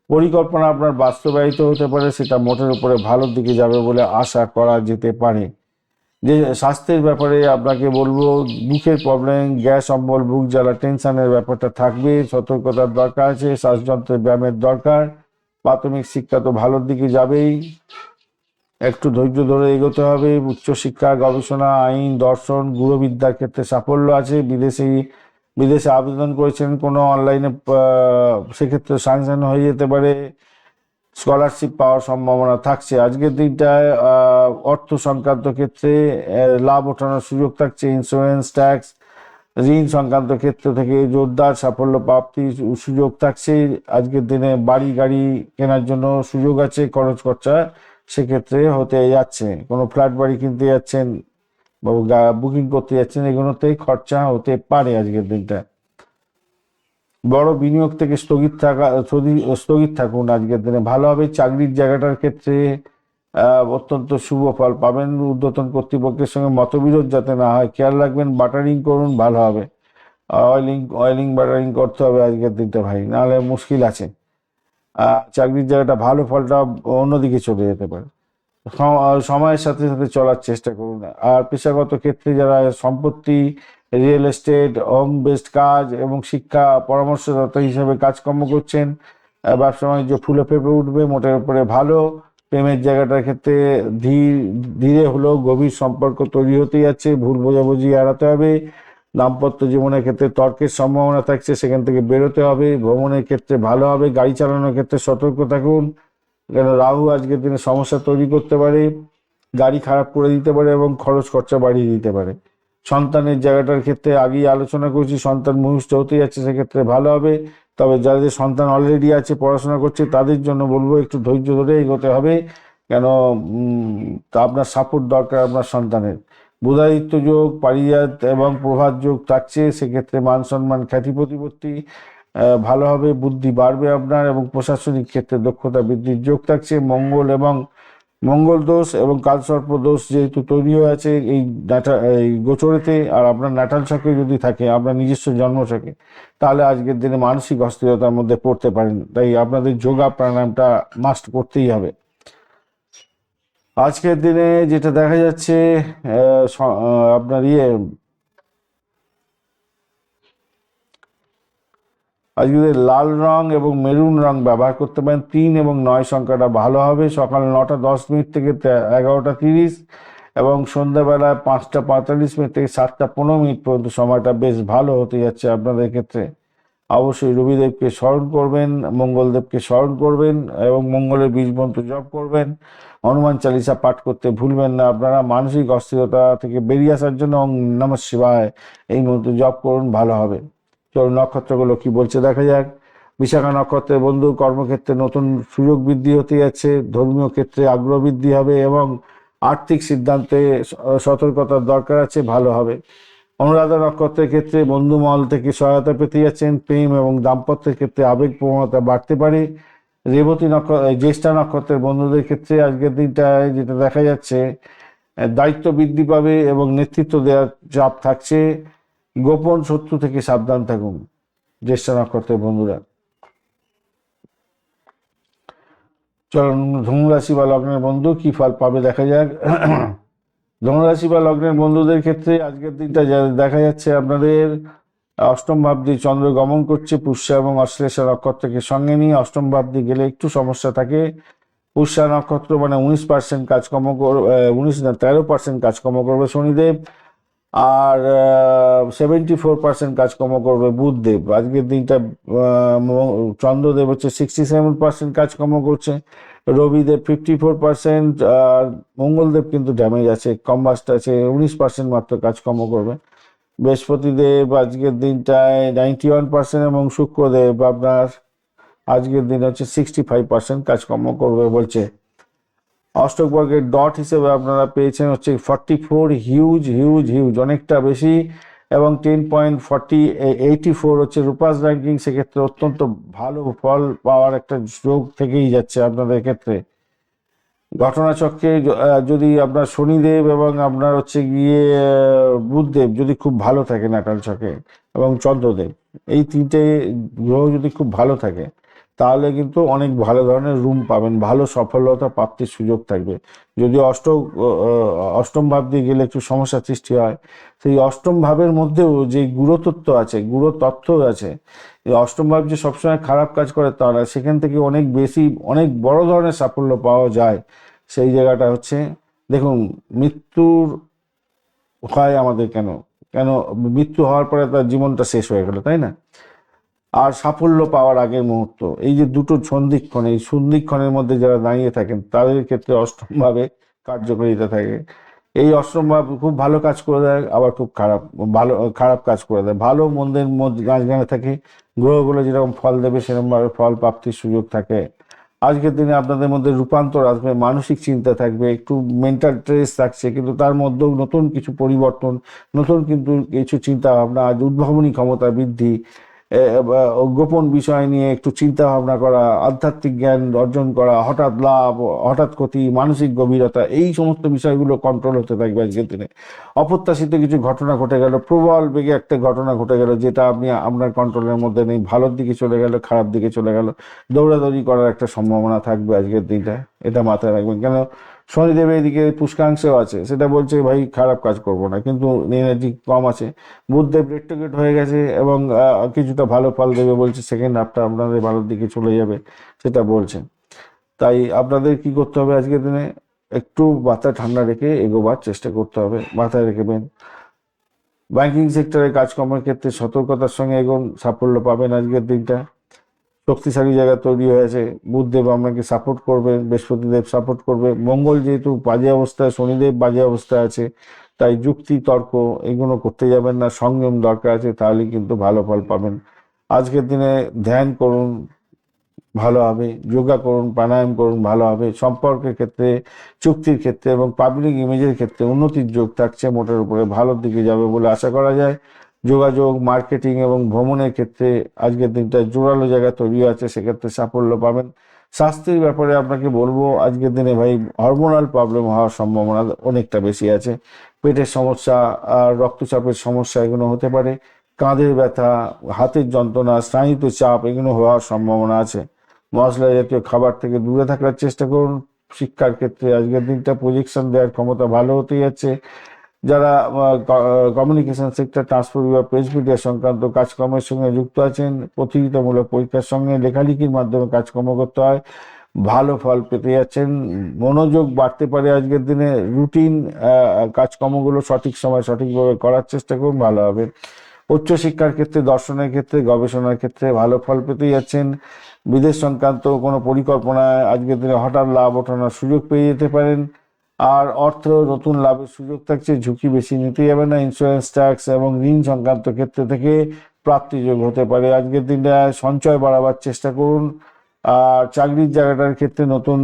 পরিকল্পনা আপনার বাস্তবায়িত হতে পারে, সেটা মোটের উপরে ভালোর দিকে যাবে বলে আশা করা যেতে পারে। যে স্বাস্থ্যের ব্যাপারে আপনাকে বলবো, বুকের প্রবলেম, গ্যাস অম্বল, বুক জ্বালা, টেনশনের ব্যাপারটা থাকবে, সতর্কতার দরকার আছে। শ্বাসযন্ত্রের ব্যায়ামের দরকার। প্রাথমিক শিক্ষা তো ভালোর দিকে যাবেই, একটু ধৈর্য ধরে এগোতে হবে। উচ্চশিক্ষা, গবেষণা, আইন, দর্শন, গূঢ়বিদ্যার ক্ষেত্রে সাফল্য আছে। বিদেশে আবেদন করেছেন কোনো অনলাইনে, সেক্ষেত্রে স্যাংশন হয়ে যেতে পারে। স্কলারশিপ পাওয়ার সম্ভাবনা থাকছে আজকের দিনটায়। অর্থ সংক্রান্ত ক্ষেত্রে লাভ ওঠানোর সুযোগ থাকছে। ইন্স্যুরেন্স, ট্যাক্স, ঋণ সংক্রান্ত ক্ষেত্র থেকে জোরদার সাফল্য প্রাপ্তির সুযোগ থাকছে আজকের দিনে। বাড়ি গাড়ি কেনার জন্য সুযোগ আছে, খরচ খরচা সেক্ষেত্রে হতে যাচ্ছে। কোনো ফ্ল্যাট বাড়ি কিনতে যাচ্ছেন বা বুকিং করতে যাচ্ছেন, এগুলোতেই খরচা হতে পারে আজকের দিনটা। বড় বিনিয়োগ থেকে স্থগিত থাকুন আজকের দিনে, ভালো হবে। চাকরির জায়গাটার ক্ষেত্রে অত্যন্ত শুভ ফল পাবেন। ঊর্ধ্বতন কর্তৃপক্ষের সঙ্গে মতবিরোধ যাতে না হয় খেয়াল রাখবেন। বাটারিং করুন, ভালো হবে। অয়েলিং বাটারিং করতে হবে আজকের দিনটা ভাই, নাহলে মুশকিল আছে। চাকরির জায়গাটা ভালো, ফলটা অন্যদিকে চলে যেতে পারে। সময়ের সাথে সাথে চলার চেষ্টা করুন। আর পেশাগত ক্ষেত্রে যারা সম্পত্তি, রিয়েল এস্টেট, হোম বেসড কাজ এবং শিক্ষা পরামর্শদাতা হিসেবে কাজকর্ম করছেন, ব্যবসা বাণিজ্য ফুলে ফেঁপে উঠবে, মোটের উপরে ভালো। প্রেমের জায়গাটার ক্ষেত্রে ধীরে হলেও গভীর সম্পর্ক তৈরি হতে যাচ্ছে, ভুল বোঝাবুঝি এড়াতে হবে। দাম্পত্য জীবনের ক্ষেত্রে তর্কের সম্ভাবনা থাকছে, সেখান থেকে বেরোতে হবে। ভ্রমণের ক্ষেত্রে ভালো হবে। গাড়ি চালানোর ক্ষেত্রে সতর্ক থাকুন, কেন রাহু আজকের দিনে সমস্যা তৈরি করতে পারে, গাড়ি খারাপ করে দিতে পারে এবং খরচা বাড়িয়ে দিতে পারে। সন্তানের জায়গাটার ক্ষেত্রে আগেই আলোচনা করছি, সন্তান ভূমিষ্ঠ হতে যাচ্ছে, সেক্ষেত্রে ভালো হবে। তবে যাদের সন্তান অলরেডি আছে, পড়াশোনা করছে, তাদের জন্য বলবো একটু ধৈর্য ধরে এগোতে হবে, কেন তা আপনার সাপোর্ট দরকার আপনার সন্তানের। বুধাদিত্য যোগ, পারিজাত এবং প্রভাত যোগ থাকছে, সেক্ষেত্রে মান সম্মান খ্যাতি প্রতিপত্তি ভালো হবে। বুদ্ধি বাড়বে আপনার, এবং প্রশাসনিক ক্ষেত্রে দক্ষতা বৃদ্ধির যোগ থাকছে। মঙ্গল দোষ এবং কালসর্প দোষ যেহেতু তৈরি হয়ে আছে এই গোচরেতে, আর আপনার নাটাল ছকে যদি থাকে, আপনার নিজস্ব জন্ম ছকে, তাহলে আজকের দিনে মানসিক অস্থিরতার মধ্যে পড়তে পারেন। তাই আপনাদের যোগা প্রাণায়ামটা মাস্ট করতেই হবে। আজকের দিনে যেটা দেখা যাচ্ছে, আপনার আজকে লাল রং এবং মেরুন রং ব্যবহার করতে পারেন। 3 এবং 9 সংখ্যাটা ভালো হবে। সকাল 9টা 10 মিনিট থেকে 11টা 30, এবং সন্ধ্যাবেলা 5টা 45 মিনিট থেকে 7টা 15 মিনিট পর্যন্ত সময়টা বেশ ভালো হতে যাচ্ছে আপনাদের ক্ষেত্রে। অবশ্যই রবিদেবকে স্মরণ করবেন, মঙ্গলদেবকে স্মরণ করবেন, এবং মঙ্গলের বীজ মন্ত্র জপ করবেন। হনুমান চালিসা পাঠ করতে ভুলবেন না আপনারা। মানসিক অস্থিরতা থেকে বেরিয়ে আসার জন্য ওম নমঃ শিবায় এই মন্ত্র জপ করুন, ভালো হবে। চলুন নক্ষত্রগুলো কি বলছে দেখা যাক। বিশাখা নক্ষত্রের বন্ধু, কর্মক্ষেত্রে নতুন সুযোগ বৃদ্ধি হতে যাচ্ছে, ধর্মীয় ক্ষেত্রে আগ্রহ বৃদ্ধি হবে, এবং আর্থিক সিদ্ধান্তে সতর্কতার দরকার আছে, ভালো হবে। অনুরাধা নক্ষত্রের ক্ষেত্রে বন্ধু মহল থেকে সহায়তা পেতে যাচ্ছেন। প্রেম এবং দাম্পত্যের ক্ষেত্রে আবেগ প্রবণতা বাড়তে পারে। জ্যেষ্ঠা নক্ষত্রের বন্ধুদের ক্ষেত্রে আজকের দিনটায় যেটা দেখা যাচ্ছে, দায়িত্ব বৃদ্ধি পাবে এবং নেতৃত্ব দেওয়ার চাপ থাকছে। গোপন শত্রু থেকে সাবধান থাকুন জ্যেষ্ঠা নক্ষত্রের বন্ধুরা। চলুন ধনুরাশি বা লগ্নের বন্ধু কি ফল পাবে দেখা যাক। ধনুরাশি বা লগ্নের বন্ধুদের ক্ষেত্রে আজকের দিনটা দেখা যাচ্ছে, আপনাদের অষ্টম ভাব দিয়ে চন্দ্র গমন করছে। পুষ্যা এবং অশ্লেষা নক্ষত্রকে সঙ্গে নিয়ে অষ্টম ভাব দিয়ে গেলে একটু সমস্যা থাকে। পুষ্যা নক্ষত্র মানে 19% কাজকর্ম করবে, 13% কাজকর্ম করবে শনিদেব, আর 74% কাজকর্ম করবে বুধদেব। আজকের দিনটা চন্দ্রদেব হচ্ছে 67% কাজকর্ম করছে, রবিদেব 54%, আর মঙ্গলদেব কিন্তু ড্যামেজ আছে, কম্বাস্ট আছে, 19% মাত্র কাজকর্ম করবে। বৃহস্পতিদেব আজকের দিনটায় 91%, এবং শুক্রদেব আপনার আজকের দিন হচ্ছে 65% কাজকর্ম করবে বলছে। অষ্টক বর্গের ডট হিসেবে আপনারা পেয়েছেন হচ্ছে 44, হিউজ হিউজ হিউজ, অনেকটা বেশি, এবং 10.84 হচ্ছে রূপাস র্যাঙ্কিং। সেক্ষেত্রে অত্যন্ত ভালো ফল পাওয়ার একটা যোগ থেকেই যাচ্ছে আপনাদের ক্ষেত্রে। ঘটনাচক্রে যদি আপনার শনিদেব এবং আপনার হচ্ছে গিয়ে বুধদেব যদি খুব ভালো থাকে নাটাল ছকে, এবং চন্দ্রদেব, এই তিনটে গ্রহ যদি খুব ভালো থাকে, তাহলে কিন্তু অনেক ভালো ধরনের রুম পাবেন, ভালো সফলতা প্রাপ্তির সুযোগ থাকবে। যদি অষ্টম ভাব দিয়ে গেলে একটু সমস্যা সৃষ্টি হয়, সেই অষ্টম ভাবের মধ্যেও যে গুরুতত্ত্ব আছে, গুরুতত্ত্ব আছে, এই অষ্টম ভাব যে সবসময় খারাপ কাজ করে তা না, সেখান থেকে অনেক বেশি, অনেক বড় ধরনের সাফল্য পাওয়া যায়। সেই জায়গাটা হচ্ছে, দেখুন মৃত্যুর হয় আমাদের কেন কেন মৃত্যু হওয়ার পরে তার জীবনটা শেষ হয়ে গেল, তাই না? আর সাফল্য পাওয়ার আগের মুহূর্ত, এই যে দুটো সন্ধিক্ষণ, এই সন্ধিক্ষণের মধ্যে যারা দাঁড়িয়ে থাকেন তাদের ক্ষেত্রে অষ্টমভাবে কার্যকারিতা থাকে। এই অষ্টম ভাব খুব ভালো কাজ করে দেয়, আবার খুব খারাপ কাজ করে দেয়। ভালো মন্দের মধ্যে গানে থাকে, গ্রহগুলো যেরকম ফল দেবে সেরকমভাবে ফল প্রাপ্তির সুযোগ থাকে। আজকের দিনে আপনাদের মধ্যে রূপান্তর আসবে, মানসিক চিন্তা থাকবে, একটু মেন্টাল স্ট্রেস থাকছে, কিন্তু তার মধ্যেও নতুন কিছু পরিবর্তন, নতুন কিন্তু কিছু চিন্তা ভাবনা, আজ উদ্ভাবনী ক্ষমতা বৃদ্ধি, গোপন বিষয় নিয়ে একটু চিন্তা ভাবনা করা, আধ্যাত্মিক জ্ঞান অর্জন করা, হঠাৎ লাভ, হঠাৎ ক্ষতি, মানসিক গভীরতা, এই সমস্ত বিষয়গুলো কন্ট্রোল হতে থাকবে আজকের দিনে। অপ্রত্যাশিত কিছু ঘটনা ঘটে গেল, প্রবল বেগে একটা ঘটনা ঘটে গেল যেটা আপনার কন্ট্রোলের মধ্যে নেই, ভালোর দিকে চলে গেল, খারাপ দিকে চলে গেল, দৌড়াদৌড়ি করার একটা সম্ভাবনা থাকবে আজকের দিনটা, এটা মাথায় রাখবেন। কেন শনিদেব এদিকে পুষ্কাংশেও আছে, সেটা বলছে ভাই খারাপ কাজ করব না, কিন্তু এনার্জি কম আছে। বুধদেব রেট্রোগেট হয়ে গেছে এবং কিছুটা ভালো ফল দেবে বলছে, সেকেন্ড হাফটা আপনাদের ভালোর দিকে চলে যাবে সেটা বলছে। তাই আপনাদের কি করতে হবে আজকের দিনে, একটু মাথা ঠান্ডা রেখে এগোবার চেষ্টা করতে হবে, মাথায় রেখেবেন। ব্যাংকিং সেক্টরে কাজকর্মের ক্ষেত্রে সতর্কতার সঙ্গে এগোন, সাফল্য পাবেন আজকের দিনটা। শক্তিশালী জায়গা তৈরি হয়েছে, বুধদেব আপনাকে সাপোর্ট করবে, বৃহস্পতিদেব সাপোর্ট করবে, মঙ্গল যেহেতু বাজে অবস্থায়, শনিদেব বাজে অবস্থায় আছে, তাই যুক্তি তর্ক এগুলো করতে যাবেন না, সংযম দরকার আছে, তাহলেই কিন্তু ভালো ফল পাবেন। আজকের দিনে ধ্যান করুন, ভালো হবে, যোগা করুন, প্রাণায়াম করুন, ভালো হবে। সম্পর্কের ক্ষেত্রে, চুক্তির ক্ষেত্রে এবং পাবলিক ইমেজের ক্ষেত্রে উন্নতির যোগ থাকছে, মোটের উপরে ভালোর দিকে যাবে বলে আশা করা যায়। যোগাযোগ, মার্কেটিং এবং ভ্রমণের ক্ষেত্রে আজকের দিনটা জোরালো জায়গা তৈরি আছে, সেক্ষেত্রে সাফল্য পাবেন। স্বাস্থ্যের ব্যাপারে আপনাকে বলবো আজকের দিনে ভাই হরমোনাল প্রবলেম হওয়ার সম্ভাবনা অনেকটা বেশি আছে, পেটের সমস্যা আর রক্তচাপের সমস্যা এগুলো হতে পারে, কাঁধের ব্যথা, হাতের যন্ত্রণা, স্নায়ুতে চাপ এগুলো হওয়ার সম্ভাবনা আছে। মশলা জাতীয় খাবার থেকে দূরে থাকার চেষ্টা করুন। শিক্ষার ক্ষেত্রে আজকের দিনটা প্রজেকশন দেওয়ার ক্ষমতা ভালো হতে যাচ্ছে। যারা কমিউনিকেশন সেক্টর, ট্রান্সপোর্ট বা প্রেস মিডিয়া সংক্রান্ত কাজকর্মের সঙ্গে যুক্ত আছেন, প্রতিযোগিতামূলক পরীক্ষার সঙ্গে লেখালেখির মাধ্যমে কাজকর্ম করতে হয়, ভালো ফল পেতে যাচ্ছেন। মনোযোগ বাড়তে পারে আজকের দিনে, রুটিন কাজকর্মগুলো সঠিক সময় সঠিকভাবে করার চেষ্টা করুন, ভালো হবে। উচ্চশিক্ষার ক্ষেত্রে, দর্শনের ক্ষেত্রে, গবেষণার ক্ষেত্রে ভালো ফল পেতে যাচ্ছেন। বিদেশ সংক্রান্ত কোনো পরিকল্পনায় আজকের দিনে হঠাৎ লাভ ওঠানোর সুযোগ পেয়ে যেতে পারেন। আর অর্থ নতুন লাভের সুযোগ থাকছে, ঝুঁকি বেশি নিতে যাবে না। ইন্স্যুরেন্স, ট্যাক্স এবং ঋণ সংক্রান্ত ক্ষেত্রে থেকে প্রাপ্তিযোগ হতে পারে। আজকের দিনটা সঞ্চয় বাড়াবার চেষ্টা করুন। আর চাকরির জায়গাটার ক্ষেত্রে নতুন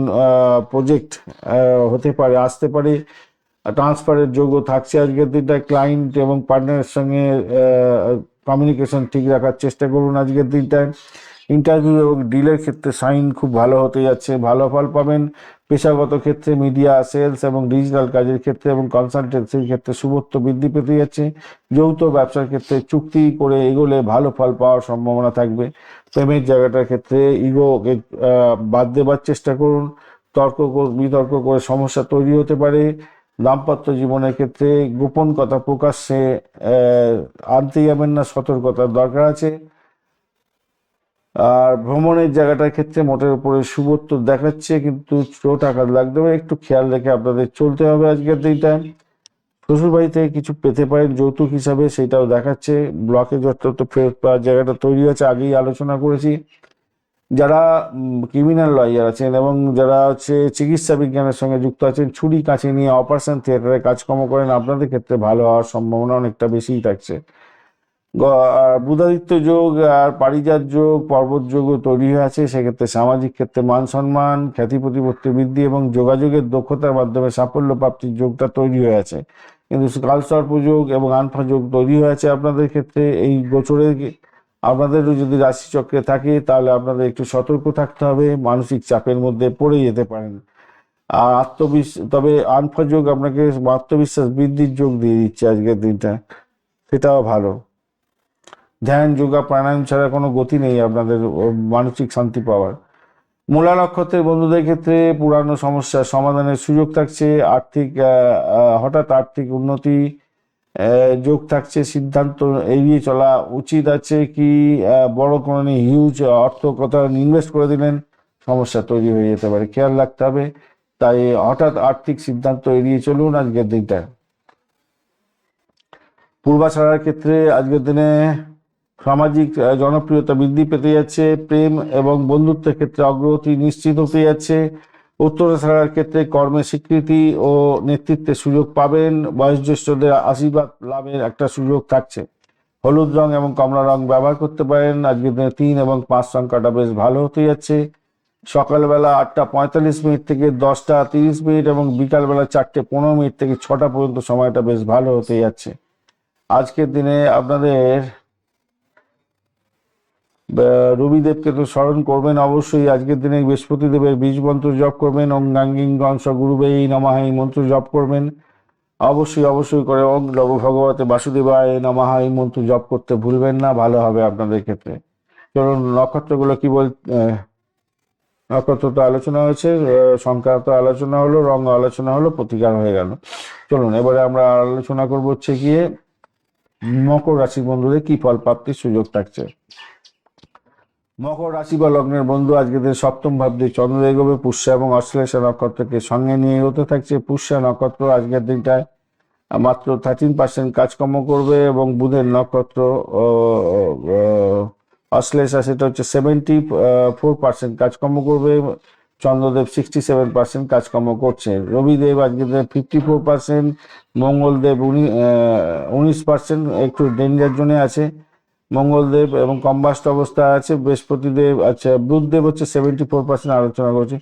প্রজেক্ট হতে পারে, আসতে পারে, ট্রান্সফারের যোগ্য থাকছে আজকের দিনটা। ক্লায়েন্ট এবং পার্টনারের সঙ্গে কমিউনিকেশন ঠিক রাখার চেষ্টা করুন আজকের দিনটায়। ইন্টারভিউ এবং ডিলের ক্ষেত্রে সাইন খুব ভালো হতে যাচ্ছে, ভালো ফল পাবেন। পেশাগত ক্ষেত্রে মিডিয়া, সেলস এবং ডিজিটাল কাজের ক্ষেত্রে এবং কনসালটেন্সির ক্ষেত্রে শুভত্ব বৃদ্ধি পেতে যাচ্ছে। যৌথ ব্যবসার ক্ষেত্রে চুক্তি করে এগোলে ভালো ফল পাওয়ার সম্ভাবনা থাকবে। প্রেমের জায়গাটার ক্ষেত্রে ইগোকে বাদ দেবার চেষ্টা করুন, বিতর্ক করে সমস্যা তৈরি হতে পারে। দাম্পত্য জীবনের ক্ষেত্রে গোপন কথা প্রকাশ্যে আনতে যাবেন না, সতর্কতার দরকার আছে। আর ভ্রমণের জায়গাটার ক্ষেত্রে মোটের উপরে শুভত্ব দেখাচ্ছে, কিন্তু চোট আঘাত লাগতে পারে, একটু খেয়াল রেখে আপনাদের চলতে হবে আজকের দিনটা। শ্বশুর বাড়ি থেকে কিছু পেতে পারেন যৌতুক হিসাবে, সেটাও দেখাচ্ছে। ব্লকে যত ফেরত পাওয়ার জায়গাটা তৈরি হয়েছে, আগেই আলোচনা করেছি। যারা ক্রিমিনাল লয়ার আছেন এবং যারা চিকিৎসা বিজ্ঞানের সঙ্গে যুক্ত আছেন, ছুরি কাছে নিয়ে অপারেশন থিয়েটারে কাজকর্ম করেন, আপনাদের ক্ষেত্রে ভালো হওয়ার সম্ভাবনা অনেকটা বেশিই থাকছে। বুধাদিত্য যোগ আর পারিজাত যোগ, পর্বত যোগও তৈরি হয়ে আছে, সেক্ষেত্রে সামাজিক ক্ষেত্রে মান সম্মান, খ্যাতি প্রতিপত্তি বৃদ্ধি এবং যোগাযোগের দক্ষতার মাধ্যমে সাফল্য প্রাপ্তির যোগটা তৈরি হয়ে আছে। কিন্তু কালসর্প যোগ এবং আনফা যোগ তৈরি হয়ে আছে আপনাদের ক্ষেত্রে। এই গোচরে আপনাদেরও যদি রাশিচক্রে থাকে, তাহলে আপনাদের একটু সতর্ক থাকতে হবে, মানসিক চাপের মধ্যে পড়ে যেতে পারেন। আর তবে আনফা যোগ আপনাকে আত্মবিশ্বাস বৃদ্ধির যোগ দিয়ে দিচ্ছে আজকের দিনটা, সেটাও ভালো। ধ্যান, যোগা, প্রাণায়াম ছাড়া কোনো গতি নেই আপনাদের মানসিক শান্তি পাওয়ার। মূলা নক্ষত্রের বন্ধুদের ক্ষেত্রে পুরানো সমস্যার সমাধানের সুযোগ থাকছে। হঠাৎ আর্থিক উন্নতি যোগ থাকছে। সিদ্ধান্ত এড়িয়ে চলা উচিত আছে, কি বড় কোনো হিউজ অর্থ কথা ইনভেস্ট করে দিলেন, সমস্যা তৈরি হয়ে যেতে পারে, খেয়াল রাখতে হবে। তাই হঠাৎ আর্থিক সিদ্ধান্ত এড়িয়ে চলুন আজকের দিনটা। পূর্বাশারার ক্ষেত্রে আজকের দিনে সামাজিক জনপ্রিয়তা বৃদ্ধি পেতে যাচ্ছে। প্রেম এবং বন্ধুত্বের ক্ষেত্রে অগ্রগতি নিশ্চিত হতে যাচ্ছে। উত্তরাশারার ক্ষেত্রে কর্মের স্বীকৃতি ও নেতৃত্বের সুযোগ পাবেন। বয়োজ্যেষ্ঠদের আশীর্বাদ লাভের একটা সুযোগ থাকছে। হলুদ রং এবং কমলা রং ব্যবহার করতে পারেন। আজকের দিনে 3 এবং 5 সংখ্যাটা বেশ ভালো হতে যাচ্ছে। সকালবেলা 8:45 থেকে 10:30 এবং বিকালবেলা 4:15 থেকে 6টা পর্যন্ত সময়টা বেশ ভালো হতে যাচ্ছে। আজকের দিনে আপনাদের রবিদেবকে তো স্মরণ করবেন অবশ্যই। আজকের দিনে বৃহস্পতি দেবের বীজ মন্ত্র জপ করবেন, ওম গাঙ্গিং গংস গুরুবেই নমঃ এই মন্ত্র জপ করবেন অবশ্যই করে। ওম নব ভগবতে বাসুদেবায় নমঃ এই মন্ত্র জপ করতে ভুলবেন না, ভালো হবে আপনাদের ক্ষেত্রে। চলুন নক্ষত্রগুলো কি বল, নক্ষত্র তো আলোচনা হয়েছে, সংখ্যা তো আলোচনা হলো, রঙ আলোচনা হলো, প্রতিকার হয়ে গেল। চলুন এবারে আমরা আলোচনা করবো হচ্ছে গিয়ে মকর রাশি বন্ধুদের কি ফল প্রাপ্তির সুযোগ থাকছে। মকর রাশি বা লগ্নের বন্ধু, আজকে সপ্তম ভাব দিয়ে চন্দ্র এগোবে পুষ্যা এবং অশ্লেষা নক্ষত্রকে সঙ্গে নিয়ে হতে থাকছে। পুষ্যা নক্ষত্র আজকের দিনটায় মাত্র 13% কাজকর্ম করবে এবং বুধের নক্ষত্র অশ্লেষা সেটা হচ্ছে 74% কাজকর্ম করবে। চন্দ্রদেব 67% কাজকর্ম করছে। রবিদেব আজকে 54%, মঙ্গলদেব 19% একটু ডেঞ্জার জোনে আছে মঙ্গলদেব এবং কম্বাস্ট অবস্থায় আছে। বৃহস্পতিদেব বুধদেব হচ্ছে 74% আলোচনা করছে।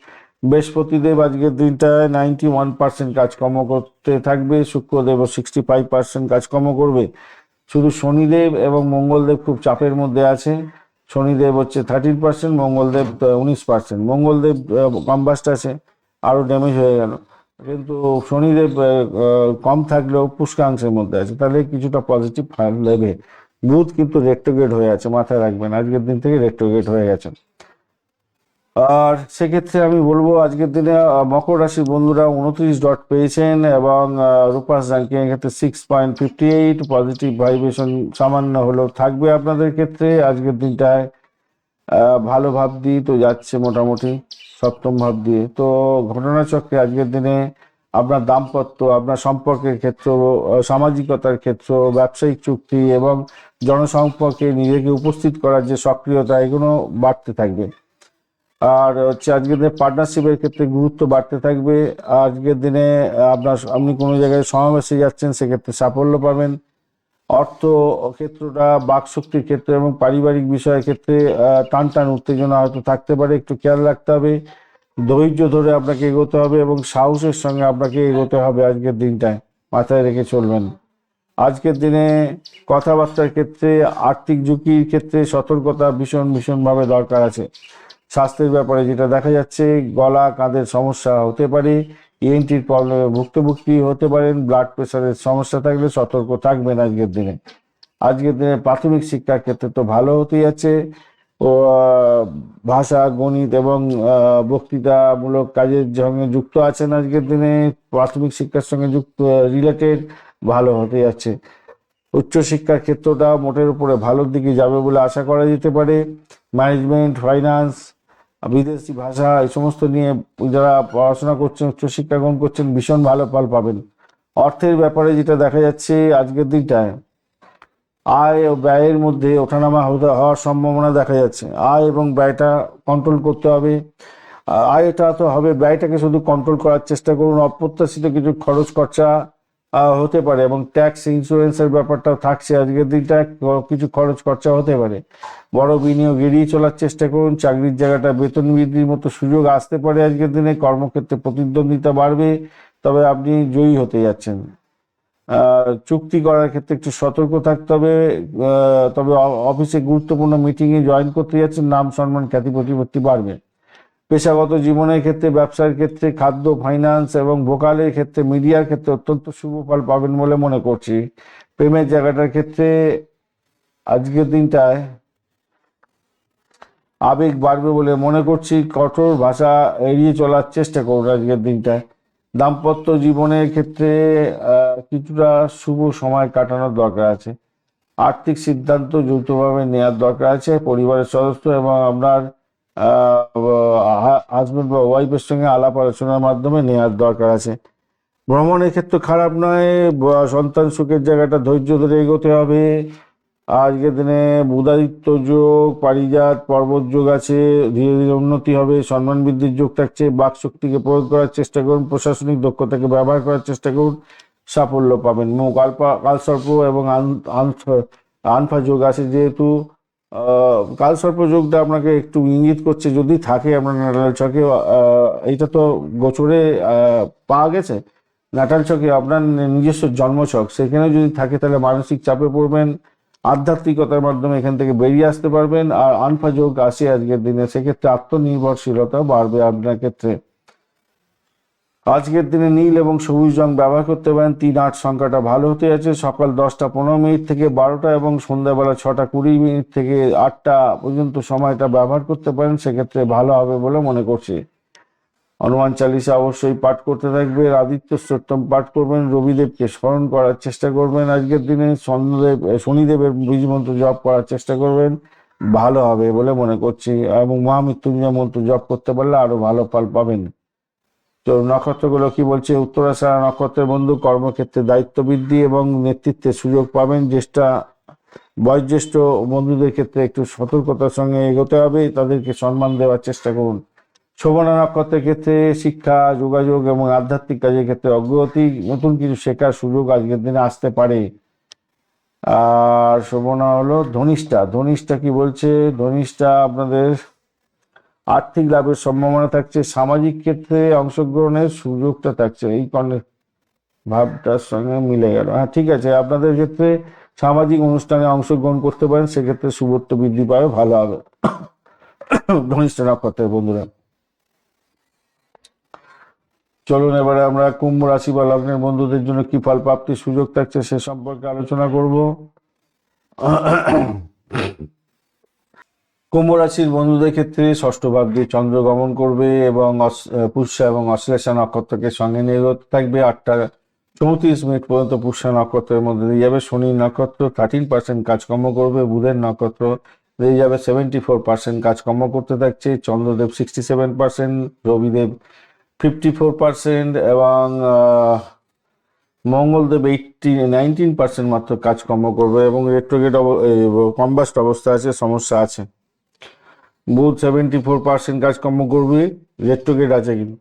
বৃহস্পতিদেব আজকের দিনটায় 91% কাজকর্ম করতে থাকবে। শুক্রদেব 65% কাজকর্ম করবে। শুধু শনিদেব এবং মঙ্গলদেব খুব চাপের মধ্যে আছে। শনিদেব হচ্ছে 13%, মঙ্গলদেব 19%। মঙ্গলদেব কম্বাস্ট আছে, আরও ড্যামেজ হয়ে গেল, কিন্তু শনিদেব কম থাকলেও পুষ্কাংশের মধ্যে আছে, তাহলে কিছুটা পজিটিভ ফল দেবে। বুধ কিন্তু রেক্টোগেট হয়ে আছে, মাথায় রাখবেন আজকের দিন থেকে রেক্টোগেট হয়ে গেছে। আর সেক্ষেত্রে আমি বলবো আজকের দিনে মকর রাশির বন্ধুরা 29 ডট পেয়েছেন এবং রূপাস র্যাঙ্কিং এর ক্ষেত্রে 6.58, পজিটিভ ভাইব্রেশন সামান্য হলেও থাকবে আপনাদের ক্ষেত্রে। আজকের দিনটায় ভালো ভাব দিয়ে তো যাচ্ছে মোটামুটি, সপ্তম ভাব দিয়ে তো ঘটনাচক্রে আজকের দিনে আপনার দাম্পত্য, আপনার সম্পর্কের ক্ষেত্র, সামাজিকতার ক্ষেত্র, ব্যবসায়িক চুক্তি এবং জনসম্পর্কে নিজেকে উপস্থিত করার যে সক্রিয়তা, এগুলো বাড়তে থাকবে। আর হচ্ছে আজকের দিনে পার্টনারশিপের ক্ষেত্রে গুরুত্ব বাড়তে থাকবে। আজকের দিনে আপনি কোনো জায়গায় সমাবেশে যাচ্ছেন, সেক্ষেত্রে সাফল্য পাবেন। অর্থ ক্ষেত্রটা, বাকশক্তির ক্ষেত্রে এবং পারিবারিক বিষয়ের ক্ষেত্রে টান উত্তেজনা হয়তো থাকতে পারে, একটু খেয়াল রাখতে হবে। ধৈর্য ধরে আপনাকে এগোতে হবে এবং সাহসের সঙ্গে আপনাকে এগোতে হবে আজকের দিনটায়, মাথায় রেখে চলবেন। আজকের দিনে কথাবার্তার ক্ষেত্রে, আর্থিক ঝুঁকির ক্ষেত্রে সতর্কতা ভীষণভাবে দরকার আছে। স্বাস্থ্যের ব্যাপারে যেটা দেখা যাচ্ছে, গলা কাঁধের সমস্যা হতে পারে, ইএনটির প্রবলেমে ভুক্তভোগী হতে পারেন। ব্লাড প্রেশারের সমস্যা থাকলে সতর্ক থাকবেন আজকের দিনে। আজকের দিনে প্রাথমিক শিক্ষার ক্ষেত্রে তো ভালো হতে যাচ্ছে। ও ভাষা, গণিত এবং বক্তৃতামূলক কাজের সঙ্গে যুক্ত আছেন আজকের দিনে, প্রাথমিক শিক্ষার সঙ্গে যুক্ত রিলেটেড ভালো হতে যাচ্ছে। উচ্চশিক্ষার ক্ষেত্রটা মোটের উপরে ভালোর দিকে যাবে বলে আশা করা যেতে পারে। ম্যানেজমেন্ট, ফাইন্যান্স, বিদেশি ভাষা এই সমস্ত নিয়ে যারা পড়াশোনা করছেন, উচ্চশিক্ষা গ্রহণ করছেন, ভীষণ ভালো ফল পাবেন। অর্থের ব্যাপারে যেটা দেখা যাচ্ছে আজকের দিনটায়, আয় ও ব্যয়ের মধ্যে ওঠানামা হওয়ার সম্ভাবনা দেখা যাচ্ছে। আয় এবং ব্যয়টা কন্ট্রোল করতে হবে। আয়টা তো হবে, ব্যয়টাকে শুধু কন্ট্রোল করার চেষ্টা করুন। অপ্রত্যাশিত কিছু খরচ খরচা হতে পারে এবং ট্যাক্স ইন্স্যুরেন্সের ব্যাপারটাও থাকছে আজকের দিনটা, কিছু খরচ খরচা হতে পারে। বড় বিনিয়োগ এড়িয়ে চলার চেষ্টা করুন। চাকরির জায়গাটা বেতন বৃদ্ধির মতো সুযোগ আসতে পারে আজকের দিনে। কর্মক্ষেত্রে প্রতিদ্বন্দ্বিতা বাড়বে, তবে আপনি জয়ী হতে যাচ্ছেন। চুক্তি করার ক্ষেত্রে একটু সতর্ক থাকতে হবে। তবে অফিসে গুরুত্বপূর্ণ মিটিংয়ে জয়েন করতে যাচ্ছেন, নাম সম্মান খ্যাতি প্রতিপত্তি বাড়বে। পেশাগত জীবনের ক্ষেত্রে, ব্যবসার ক্ষেত্রে, খাদ্য, ফাইন্যান্স এবং ভোকালের ক্ষেত্রে, মিডিয়ার ক্ষেত্রে অত্যন্ত শুভ ফল পাবেন বলে মনে করছি। প্রেমের জায়গাটার ক্ষেত্রে আজকের দিনটায় আবেগ বাড়বে বলে মনে করছি। কঠোর ভাষা এড়িয়ে চলার চেষ্টা করুন আজকের দিনটায়। দাম্পত্য জীবনের ক্ষেত্রে কিছুটা শুভ সময় কাটানোর দরকার আছে। আর্থিক সিদ্ধান্ত দ্রুতভাবে নেওয়ার দরকার আছে। পরিবারের সদস্য এবং আপনার হাজব্যান্ড বা ওয়াইফের সঙ্গে আলাপ আলোচনার মাধ্যমে নেওয়ার দরকার আছে। ভ্রমণের ক্ষেত্রে খারাপ নয়। সন্তান সুখের জায়গাটা ধৈর্য ধরে এগোতে হবে। আজকের দিনে বুধাদিত্য যোগ, পারিজাত পর্বত যোগ আছে, ধীরে ধীরে উন্নতি হবে। সম্মান বৃদ্ধির যোগ থাকছে। বাকশক্তিকে প্রয়োগ করার চেষ্টা করুন, প্রশাসনিক দক্ষতাকে ব্যবহার করার চেষ্টা করুন, সাফল্য পাবেন। মুখ কালসর্প এবং আনফা যোগ আছে যেহেতু, কালসর্প যোগটা আপনাকে একটু ইঙ্গিত করছে, যদি থাকে আপনার নাটাল ছকে, এইটা তো গোচরে পাওয়া গেছে, নাটাল ছকে আপনার নিজস্ব জন্মছক সেখানে যদি থাকে তাহলে মানসিক চাপে পড়বেন, আধ্যাত্মিকতার মাধ্যমে এখান থেকে বেরিয়ে আসতে পারবেন। আর আনফা যোগ আসে আজকের দিনে, সেক্ষেত্রে আত্মনির্ভরশীলতা বাড়বে আপনার ক্ষেত্রে। আজকের দিনে নীল এবং সবুজ রং ব্যবহার করতে পারেন। 3-8 সংখ্যাটা ভালো হতে যাচ্ছে। সকাল 10টা 15 মিনিট থেকে 12টা এবং সন্ধ্যাবেলা 6টা 20 মিনিট থেকে 8টা পর্যন্ত সময়টা ব্যবহার করতে পারেন, সেক্ষেত্রে ভালো হবে বলে মনে করছি। হনুমান চালিসা অবশ্যই পাঠ করতে থাকবে, আদিত্য স্তোত্রম পাঠ করবেন, রবিদেবকে স্মরণ করার চেষ্টা করবেন। আজকের দিনে শনিদেবের বীজ মন্ত্র জপ করার চেষ্টা করবেন, ভালো হবে বলে মনে করছি। এবং মহামৃত্যুঞ্জয় মন্ত্র জপ করতে পারলে আরো ভালো ফল পাবেন। তো নক্ষত্রগুলো কি বলছে? উত্তরাষাঢ়া নক্ষত্রের বন্ধু, কর্মক্ষেত্রে দায়িত্ব বৃদ্ধি এবং নেতৃত্বের সুযোগ পাবেন। বয়োজ্যেষ্ঠ বন্ধুদের ক্ষেত্রে একটু সতর্কতার সঙ্গে এগোতে হবে, তাদেরকে সম্মান দেওয়ার চেষ্টা করুন। শোভনা নক্ষত্রের ক্ষেত্রে শিক্ষা, যোগাযোগ এবং আধ্যাত্মিক কাজের ক্ষেত্রে অগ্রগতি, নতুন কিছু শেখার সুযোগ আজকের দিনে আসতে পারে। আর শোভনা হলো ধনিষ্ঠা। ধনিষ্ঠা কি বলছে? ধনিষ্ঠা আপনাদের আর্থিক লাভের সম্ভাবনা থাকছে, সামাজিক ক্ষেত্রে অংশগ্রহণের সুযোগটা থাকছে। এই ভাবটার সঙ্গে মিলে গেল। হ্যাঁ, ঠিক আছে, আপনাদের ক্ষেত্রে সামাজিক অনুষ্ঠানে অংশগ্রহণ করতে পারেন, সেক্ষেত্রে শুভত্ব বৃদ্ধি পাবে, ভালো হবে ধনিষ্ঠা নক্ষত্রের বন্ধুরা। চলুন এবারে আমরা কুম্ভ রাশি বা লগ্নের বন্ধুদের জন্য কি ফল প্রাপ্তির সুযোগ থাকছে সে সম্পর্কে আলোচনা করব। কুম্ভ রাশির বন্ধুদের ক্ষেত্রে ষষ্ঠ ভাব দিয়ে চন্দ্র গমন করবে এবং পুষ্যা এবং অশ্লেষা নক্ষত্রকে সঙ্গে নিয়ে এগোতে থাকবে। 8টা 34 মিনিট পর্যন্ত পুষ্যা নক্ষত্রের মধ্যে দিয়ে যাবে। শনির নক্ষত্র 13% কাজকর্ম করবে, বুধের নক্ষত্র দিয়ে যাবে 74% কাজকর্ম করতে থাকছে। চন্দ্রদেব 67%, রবিদেব 54% এবং মঙ্গলদেব 19% মাত্র কাজকর্ম করবে এবং রেট্রোগেট কম্বাস্ট অবস্থা আছে, সমস্যা আছে। বুধ 74% কাজকর্ম করবে, রেট্রোগেট আছে কিন্তু।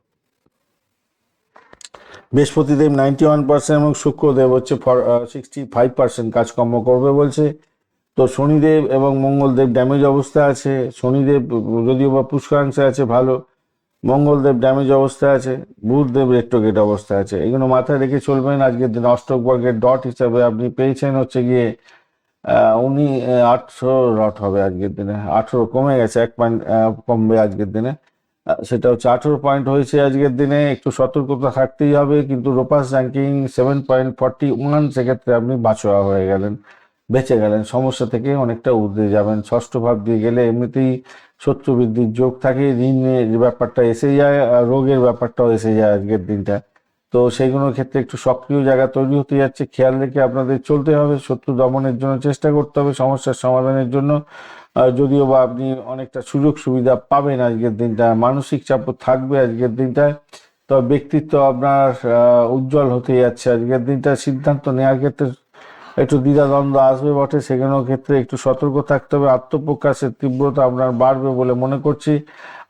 বৃহস্পতিদেব 91% এবং শুক্রদেব হচ্ছে 65% কাজকর্ম করবে বলছে। তো শনিদেব এবং মঙ্গলদেব ড্যামেজ অবস্থা আছে। শনিদেব যদিও বা পুষ্করাংশে আছে ভালো, মঙ্গলদেব ড্যামেজ অবস্থায় আছে, বুধদেব রেট্রোগেট অবস্থায় আছে। এগুলো মাথায় রেখে চলবেন। আজকের দিনে অষ্টক বর্গের ডট হিসাবে আপনি পেয়েছেন হচ্ছে গিয়ে 800 ডট হবে আজকের দিনে। 18 কমে গেছে, 1 পয়েন্ট কমবে আজকের দিনে, সেটা হচ্ছে 18 পয়েন্ট হয়েছে আজকের দিনে। একটু সতর্কতা থাকতেই হবে, কিন্তু রোপাস র্যাঙ্কিং 7.41, সেক্ষেত্রে আপনি বাঁচোয়া হয়ে গেলেন, বেঁচে গেলেন, সমস্যা থেকে অনেকটা ঊর্ধ্বে যাবেন। ষষ্ঠ ভাব দিয়ে গেলে এমনিতেই শত্রু বৃদ্ধির যোগ থাকে, ঋণের ব্যাপারটা এসে যায়, আর রোগের ব্যাপারটাও এসে যায় আজকের দিনটা। তো সেইগুলোর ক্ষেত্রে একটু সক্রিয় জায়গা তৈরি হতে যাচ্ছে, খেয়াল রেখে আপনাদের চলতে হবে। শত্রু দমনের জন্য চেষ্টা করতে হবে, সমস্যার সমাধানের জন্য। যদিও বা আপনি অনেকটা সুযোগ সুবিধা পাবেন আজকের দিনটা, মানসিক চাপও থাকবে আজকের দিনটায়, তবে ব্যক্তিত্ব আপনার উজ্জ্বল হতে যাচ্ছে আজকের দিনটা। সিদ্ধান্ত নেওয়ার ক্ষেত্রে একটু দ্বিধাদ্বন্দ্ব আসবে বটে, সেখানেও ক্ষেত্রে একটু সতর্ক থাকতে হবে। আত্মপ্রকাশের তীব্রতা আপনার বাড়বে বলে মনে করছি।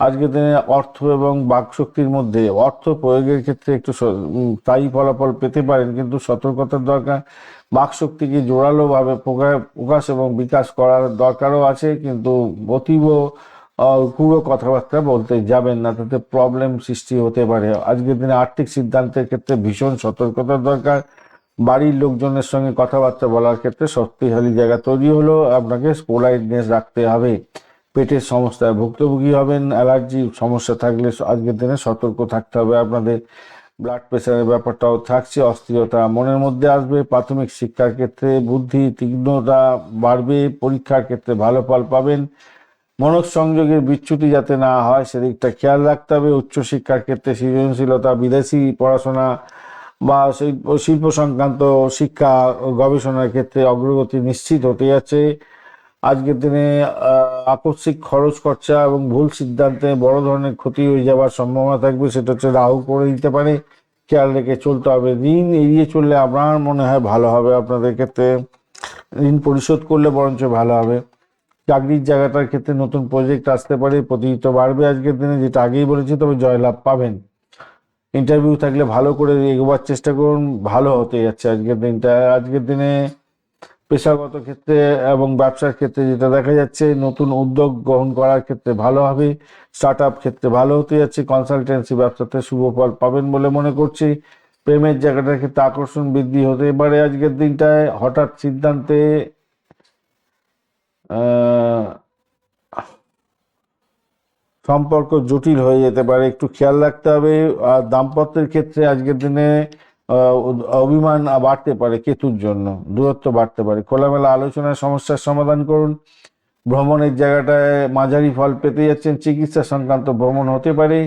আজকের দিনে অর্থ এবং বাকশক্তির মধ্যে অর্থ প্রয়োগের ক্ষেত্রে একটু স্থায়ী ফলাফল পেতে পারেন, কিন্তু সতর্কতার দরকার। বাকশক্তিকে জোরালোভাবে প্রকাশ এবং বিকাশ করার দরকারও আছে, কিন্তু অতীব পুরো কথাবার্তা বলতে যাবেন না, তাতে প্রবলেম সৃষ্টি হতে পারে। আজকের দিনে আর্থিক সিদ্ধান্তের ক্ষেত্রে ভীষণ সতর্কতার দরকার। বাড়ির লোকজনের সঙ্গে কথাবার্তা বলার ক্ষেত্রে শক্তিশালী জায়গা তৈরি হলো, আপনাকে পোলাইটনেস রাখতে হবে। পেটের সমস্যায় ভুক্তভোগী হবেন, অ্যালার্জি সমস্যা থাকলে আজকের দিনে সতর্ক থাকতে হবে আপনাদের। ব্লাড প্রেশারের ব্যাপারটাও থাকছে, অস্থিরতা মনের মধ্যে আসবে। প্রাথমিক শিক্ষার ক্ষেত্রে বুদ্ধি তীক্ষ্ণতা বাড়বে, পরীক্ষার ক্ষেত্রে ভালো ফল পাবেন। মনঃসংযোগের বিচ্যুতি যাতে না হয় সেদিকটা খেয়াল রাখতে হবে। উচ্চশিক্ষার ক্ষেত্রে সৃজনশীলতা, বিদেশি পড়াশোনা বা শিল্প সংক্রান্ত শিক্ষা ও গবেষণার ক্ষেত্রে অগ্রগতি নিশ্চিত হতে যাচ্ছে। আজকের দিনে আকস্মিক খরচ খরচা এবং ভুল সিদ্ধান্তে বড় ধরনের ক্ষতি হয়ে যাওয়ার সম্ভাবনা থাকবে, সেটা হচ্ছে রাহু করে দিতে পারে, খেয়াল রেখে চলতে হবে। ঋণ এড়িয়ে চললে আমার মনে হয় ভালো হবে আপনাদের ক্ষেত্রে, ঋণ পরিশোধ করলে বরঞ্চ ভালো হবে। চাকরির জায়গাটার ক্ষেত্রে নতুন প্রজেক্ট আসতে পারে, প্রতিযোগিতা বাড়বে আজকের দিনে, যেটা আগেই বলেছি, তবে জয়লাভ পাবেন। ইন্টারভিউ থাকলে ভালো করে এগোবার চেষ্টা করুন, ভালো হতে যাচ্ছে আজকের দিনটা। আজকের দিনে পেশাগত ক্ষেত্রে এবং ব্যবসার ক্ষেত্রে যেটা দেখা যাচ্ছে, নতুন উদ্যোগ গ্রহণ করার ক্ষেত্রে ভালো হবে, স্টার্ট আপ ক্ষেত্রে ভালো হতে যাচ্ছে, কনসালটেন্সি ব্যবসাতে শুভ ফল পাবেন বলে মনে করছি। প্রেমের জায়গাটার ক্ষেত্রে আকর্ষণ বৃদ্ধি হতে পারে আজকের দিনটায়। হঠাৎ সিদ্ধান্তে সম্পর্ক জটিল হয়ে যেতে পারে, একটু খেয়াল রাখতে হবে। আর দাম্পত্যের ক্ষেত্রে আজকের দিনে অভিমান বাড়তে পারে, কেতুর জন্য দূরত্ব বাড়তে পারে। খোলামেলা আলোচনায় সমস্যার সমাধান করুন। ভ্রমণের জায়গাটায় মাঝারি ফল পেতে যাচ্ছেন। চিকিৎসা সংক্রান্ত ভ্রমণ হতে পারে,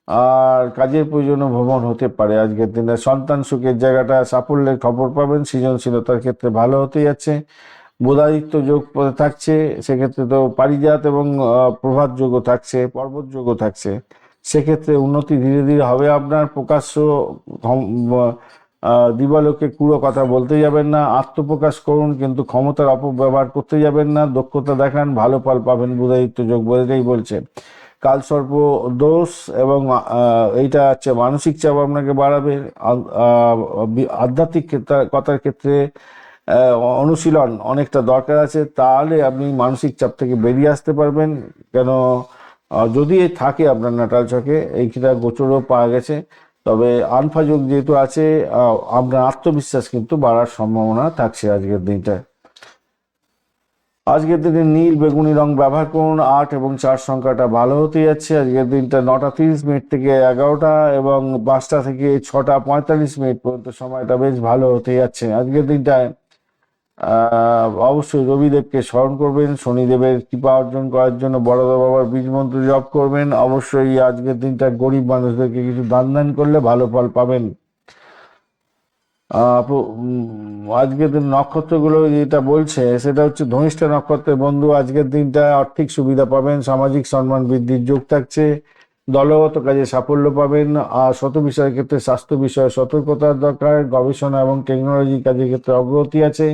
আর কাজের প্রয়োজনে ভ্রমণ হতে পারে আজকের দিনে। সন্তান সুখের জায়গাটা সাফল্যের খবর পাবেন। সৃজনশীলতার ক্ষেত্রে ভালো হতে যাচ্ছে। বুধাদিত্য যোগ থাকছে, সেক্ষেত্রে তো পারিজাত এবং প্রভাত যোগও থাকছে, পর্বত যোগও থাকছে। সেক্ষেত্রে উন্নতি ধীরে ধীরে হবে আপনার। প্রকাশ্য দিবালোকে কুড়ো কথা বলতে যাবেন না। আত্মপ্রকাশ করুন, কিন্তু ক্ষমতার অপব্যবহার করতে যাবেন না। দক্ষতা দেখান, ভালো ফল পাবেন। বুধাদিত্য যোগ বলেটাই বলছে। কালসর্প দোষ এবং এইটা হচ্ছে মানসিক চাপ আপনাকে বাড়াবে। আধ্যাত্মিক কথার ক্ষেত্রে অনুশীলন অনেকটা দরকার আছে, তাহলে আপনি মানসিক চাপ থেকে বেরিয়ে আসতে পারবেন। কেন যদি থাকে আপনার নাটাল ছকে, এইটা গোচরও পাওয়া গেছে, তবে আলফা যোগ যেহেতু আছে, আপনার আত্মবিশ্বাস কিন্তু বাড়ার সম্ভাবনা থাকছে আজকের দিনটায়। আজকের দিনে নীল বেগুনি রং ব্যবহার করুন। 8 এবং 4 সংখ্যাটা ভালো হতে যাচ্ছে আজকের দিনটা। 9:30 থেকে 11টা এবং 5টা থেকে 6:45 পর্যন্ত সময়টা বেশ ভালো হতে যাচ্ছে আজকের দিনটায়। অবশ্যই রবিদেবকে স্মরণ করবেন। শনিদেবের কৃপা অর্জন করার জন্য বড়দা বাবার বীজ মন্ত্র জপ করবেন। অবশ্যই আজকের দিনটা গরিব মানুষদেরকে কিছু দান করলে ভালো ফল পাবেন। আজকের দিন নক্ষত্রগুলো যেটা বলছে সেটা হচ্ছে ধনিষ্ঠা নক্ষত্রের বন্ধু আজকের দিনটা আর্থিক সুবিধা পাবেন। সামাজিক সম্মান বৃদ্ধির যোগ থাকছে। দলগত কাজে সাফল্য পাবেন। আর শত বিষয়ের ক্ষেত্রে স্বাস্থ্য বিষয়ে সতর্কতার দরকার। গবেষণা এবং টেকনোলজি কাজের ক্ষেত্রে অগ্রগতি আছে।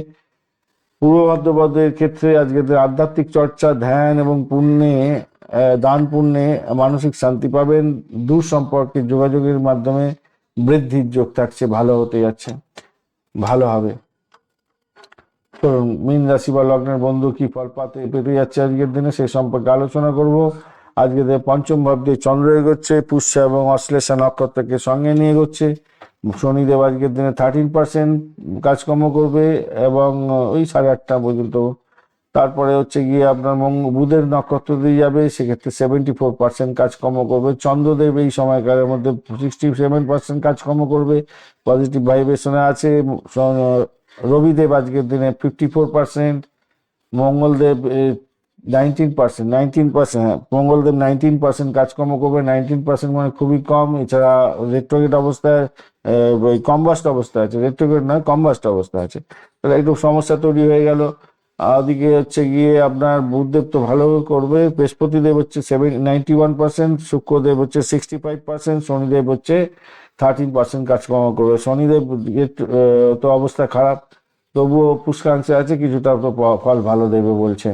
পূর্ব ভাদ্রপদের ক্ষেত্রে আজকের আধ্যাত্মিক চর্চা, ধ্যান এবং পুণ্যে, দান পুণ্যে মানসিক শান্তি পাবেন। দূর সম্পর্কের যোগাযোগের মাধ্যমে বৃদ্ধির যোগ থাকছে, ভালো হতে যাচ্ছে, ভালো হবে। ধরুন মীন রাশি বা লগ্নের বন্ধু কি ফল পেতে যাচ্ছে আজকের দিনে, সেই সম্পর্কে আলোচনা করব। আজকের দিনে পঞ্চম ভাব দিয়ে চন্দ্র এগোচ্ছে, পুষ্যা এবং অশ্লেষা নক্ষত্রকে সঙ্গে নিয়ে এগোচ্ছে। শনিদেব আজকের দিনে 13% কাজকর্ম করবে এবং ওই 8:30 পর্যন্ত। তারপরে হচ্ছে গিয়ে আপনার বুধের নক্ষত্র দিয়ে যাবে, সেক্ষেত্রে 74% কাজকর্ম করবে। চন্দ্রদেব এই সময়কালের মধ্যে 67% কাজকর্ম করবে, পজিটিভ ভাইব্রেশনে আছে। রবিদেব আজকের দিনে 54%, মঙ্গলদেব 19%, হ্যাঁ মঙ্গলদেব 19% কাজকর্ম করবে। 19% মানে খুবই কম। এছাড়া রেট্রোগেট অবস্থায়, কম্বাস্ট অবস্থায় আছে, রেট্রোগেট নয় কম্বাস্ট অবস্থায় আছে, তাহলে একটু সমস্যা তৈরি হয়ে গেল। ওদিকে হচ্ছে গিয়ে আপনার বুধদেব তো ভালো করবে। বৃহস্পতিদেব হচ্ছে 91%, শুক্রদেব হচ্ছে 65%, শনিদেব হচ্ছে 13% কাজকর্ম করবে। শনিদেব তো অবস্থা খারাপ, তবুও পুষ্কাংশে আছে, কিছুটা তো ফল ভালো দেবে বলছে।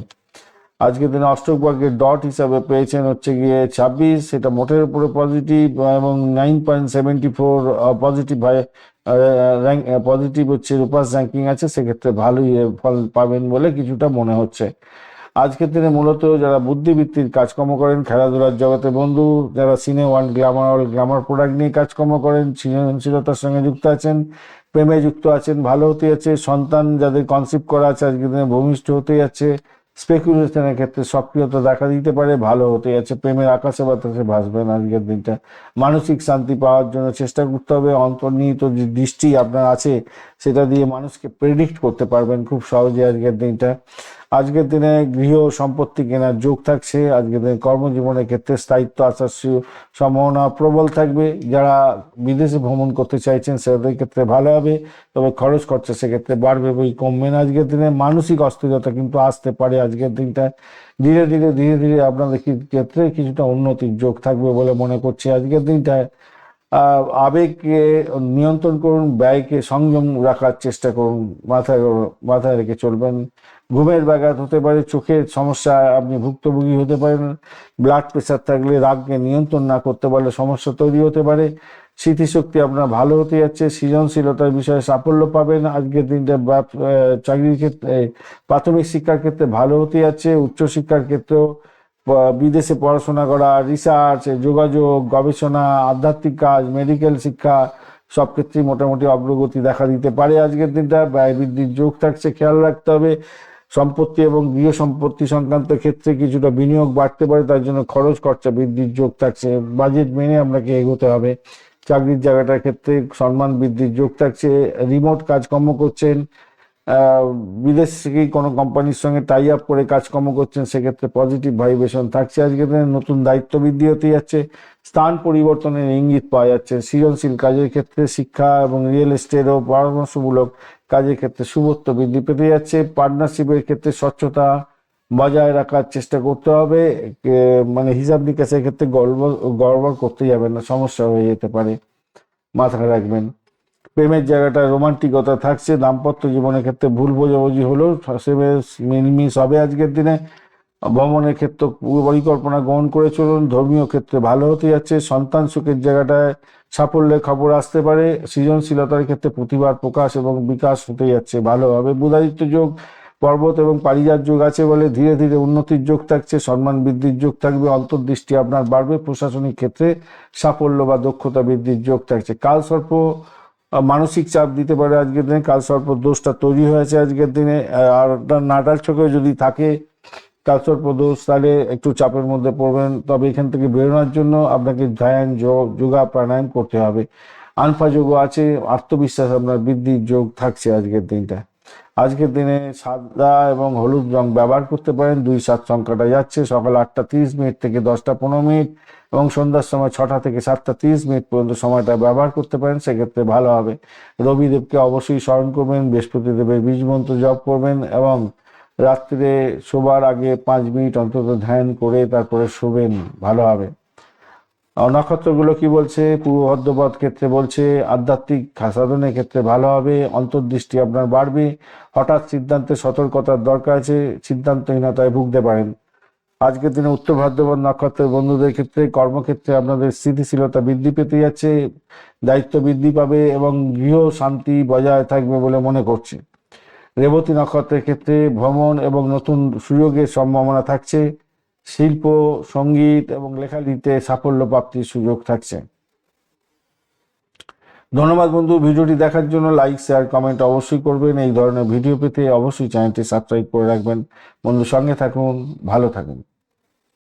আজকের দিনে অষ্টক ভাগ্যের ডট হিসাবে পেয়েছেন হচ্ছে গিয়ে 26, সেটা মোটের উপরে পজিটিভ, এবং 9.74 পজিটিভ পজিটিভ হচ্ছে রূপাস র্যাঙ্কিং আছে, সেক্ষেত্রে ভালোই ফল পাবেন বলে কিছুটা মনে হচ্ছে। আজকের দিনে মূলত যারা বুদ্ধিবৃত্তির কাজকর্ম করেন, খেলাধুলার জগতে বন্ধু, যারা সিনে ওয়ান গ্ল্যামার প্রোডাক্ট নিয়ে কাজকর্ম করেন, সৃজনশীলতার সঙ্গে যুক্ত আছেন, প্রেমে যুক্ত আছেন, ভালো হতে যাচ্ছে। সন্তান যাদের কনসিপ্ট করা আছে আজকের দিনে ভূমিষ্ঠ হতে যাচ্ছে। স্পেকুলেশনের ক্ষেত্রে সক্রিয়তা দেখা দিতে পারে, ভালো হতে যাচ্ছে। প্রেমের আকাশে বাতাসে ভাসবেন আজকের দিনটা। মানসিক শান্তি পাওয়ার জন্য চেষ্টা করতে হবে। অন্তর্নিহিত যে দৃষ্টি আপনার আছে সেটা দিয়ে মানুষকে প্রেডিক্ট করতে পারবেন খুব সহজে আজকের দিনটা। আজকের দিনে গৃহ সম্পত্তি কেনার যোগ থাকছে। আজকের দিনে কর্মজীবনের ক্ষেত্রে স্থায়িত্ব আসার সম্ভাবনা প্রবল থাকবে। যারা বিদেশে ভ্রমণ করতে চাইছেন সেদের ক্ষেত্রে ভালো হবে, তবে খরচ খরচা সেক্ষেত্রে বাড়বে, বই কমবে না। আজকের দিনে মানসিক অস্থিরতা কিন্তু আসতে পারে আজকের দিনটা। ধীরে ধীরে ধীরে ধীরে আপনাদের ক্ষেত্রে কিছুটা উন্নতির যোগ থাকবে বলে মনে করছি আজকের দিনটায়। আবেগকে নিয়ন্ত্রণ করুন, ব্যয়কে সংযম রাখার চেষ্টা করুন, মাথায় রেখে চলবেন। ঘুমের ব্যাঘাত হতে পারে, চোখের সমস্যা আপনি ভুক্তভোগী হতে পারেন। ব্লাড প্রেশার থাকলে রাগকে নিয়ন্ত্রণ না করতে পারলে সমস্যা তৈরি হতে পারে। স্মৃতিশক্তি আপনার ভালো হতে যাচ্ছে, সৃজনশীলতার বিষয়ে সাফল্য পাবেন। আজকের দিনটা চাকরির ক্ষেত্রে, প্রাথমিক শিক্ষার ক্ষেত্রে ভালো হতে যাচ্ছে। উচ্চশিক্ষার ক্ষেত্রেও বিদেশে পড়াশোনা করা, রিসার্চ, যোগাযোগ, গবেষণা, আধ্যাত্মিক কাজ, মেডিকেল শিক্ষা সব ক্ষেত্রেই মোটামুটি অগ্রগতি দেখা দিতে পারে। আজকের দিনটা ব্যয় বৃদ্ধির যোগ থাকছে, খেয়াল রাখতে হবে। সম্পত্তি এবং গৃহ সম্পত্তি সংক্রান্ত ক্ষেত্রে কিছুটা বিনিয়োগ বাড়তে পারে, তার জন্য খরচ খরচা বৃদ্ধির যোগ থাকছে। বাজেট মেনে আপনাকে এগোতে হবে। চাকরির জায়গাটার ক্ষেত্রে সম্মান বৃদ্ধির যোগ থাকছে। রিমোট কাজকর্ম করছেন, বিদেশ থেকেই কোনো কোম্পানির সঙ্গে টাই আপ করে কাজকর্ম করছেন, সেক্ষেত্রে পজিটিভ ভাইব্রেশন থাকছে। আজকের দিনে নতুন দায়িত্ব বৃদ্ধি হতে যাচ্ছে, স্থান পরিবর্তনের ইঙ্গিত পাওয়া যাচ্ছে। সৃজনশীল কাজের ক্ষেত্রে, শিক্ষা এবং রিয়েল এস্টেট ও পরামর্শমূলক কাজের ক্ষেত্রে শুভত্ব বৃদ্ধি পেতে যাচ্ছে। পার্টনারশিপের ক্ষেত্রে স্বচ্ছতা বজায় রাখার চেষ্টা করতে হবে, মানে হিসাব নিকাশের ক্ষেত্রে গড়বড় করতে যাবেন না, সমস্যা হয়ে যেতে পারে, মাথায় রাখবেন। প্রেমের জায়গাটা রোমান্টিকতা থাকছে। দাম্পত্য জীবনের ক্ষেত্রে ভুল বোঝাবুঝি হলেও মিলমিশ হবে আজকের দিনে। ভ্রমণের ক্ষেত্রে পরিকল্পনা গ্রহণ করে চলুন। ধর্মীয় ক্ষেত্রে ভালো হতে যাচ্ছে। সন্তান সুখের জায়গাটায় সাফল্যের খবর আসতে পারে। সৃজনশীলতার ক্ষেত্রে প্রতিভার প্রকাশ এবং বিকাশ হতে যাচ্ছে, ভালো হবে। বুধাদিত্য যোগ, পর্বত এবং পারিজাত যোগ আছে বলে ধীরে ধীরে উন্নতির যোগ থাকছে, সম্মান বৃদ্ধির যোগ থাকবে, অন্তর্দৃষ্টি আপনার বাড়বে। প্রশাসনিক ক্ষেত্রে সাফল্য বা দক্ষতা বৃদ্ধির যোগ থাকছে। কালসর্প মানসিক চাপ দিতে পারে আজকের দিনে, কালসর্প দোষটা তৈরি হয়েছে আজকের দিনে। আর নাটাল চোখে যদি থাকে কালসর্প দোষ, তাহলে একটু চাপের মধ্যে পড়বেন। তবে এখান থেকে বেরোনোর জন্য আপনাকে ধ্যান, যোগা, প্রাণায়াম করতে হবে। আলফা যোগও আছে, আত্মবিশ্বাস আপনার বৃদ্ধির যোগ থাকছে আজকের দিনটা। আজকের দিনে সাদা এবং হলুদ রং ব্যবহার করতে পারেন। 2-7 সংখ্যাটা যাচ্ছে। সকাল 8:30 থেকে 10:15 এবং সন্ধ্যার সময় 6টা থেকে 7:30 পর্যন্ত সময়টা ব্যবহার করতে পারেন, সেক্ষেত্রে ভালো হবে। রবিদেবকে অবশ্যই স্মরণ করবেন, বৃহস্পতি দেবের বীজ মন্ত্র জপ করবেন এবং রাত্রে শোবার আগে 5 মিনিট অন্তত ধ্যান করে তারপরে শোবেন, ভালো হবে। নক্ষত্রগুলো কি বলছে? পূর্ব ভদ্রপদ ক্ষেত্রে বলছে আধ্যাত্মিক সাধনের ক্ষেত্রে ভালো হবে, অন্তর্দৃষ্টি আপনার বাড়বে। হঠাৎ সিদ্ধান্তে সতর্কতার দরকার আছে, সিদ্ধান্তহীনতায় ভুগতে পারেন। আজকের দিনে উত্তর ভাদ্রপদ নক্ষত্রের বন্ধুদের ক্ষেত্রে কর্মক্ষেত্রে আপনাদের স্থিতিশীলতা বৃদ্ধি পেতে যাচ্ছে, দায়িত্ব বৃদ্ধি পাবে এবং গৃহ শান্তি বজায় থাকবে বলে মনে করছে। রেবতী নক্ষত্রের ক্ষেত্রে ভ্রমণ এবং নতুন সুযোগের সম্ভাবনা থাকছে। শিল্প, সঙ্গীত এবং লেখালেখিতে সাফল্য প্রাপ্তির সুযোগ থাকছে। ধন্যবাদ বন্ধু, ভিডিওটি দেখার জন্য। লাইক, শেয়ার, কমেন্ট অবশ্যই করবেন। এই ধরনের ভিডিও পেতে অবশ্যই চ্যানেলটি সাবস্ক্রাইব করে রাখবেন। বন্ধু, সঙ্গে থাকুন, ভালো থাকুন।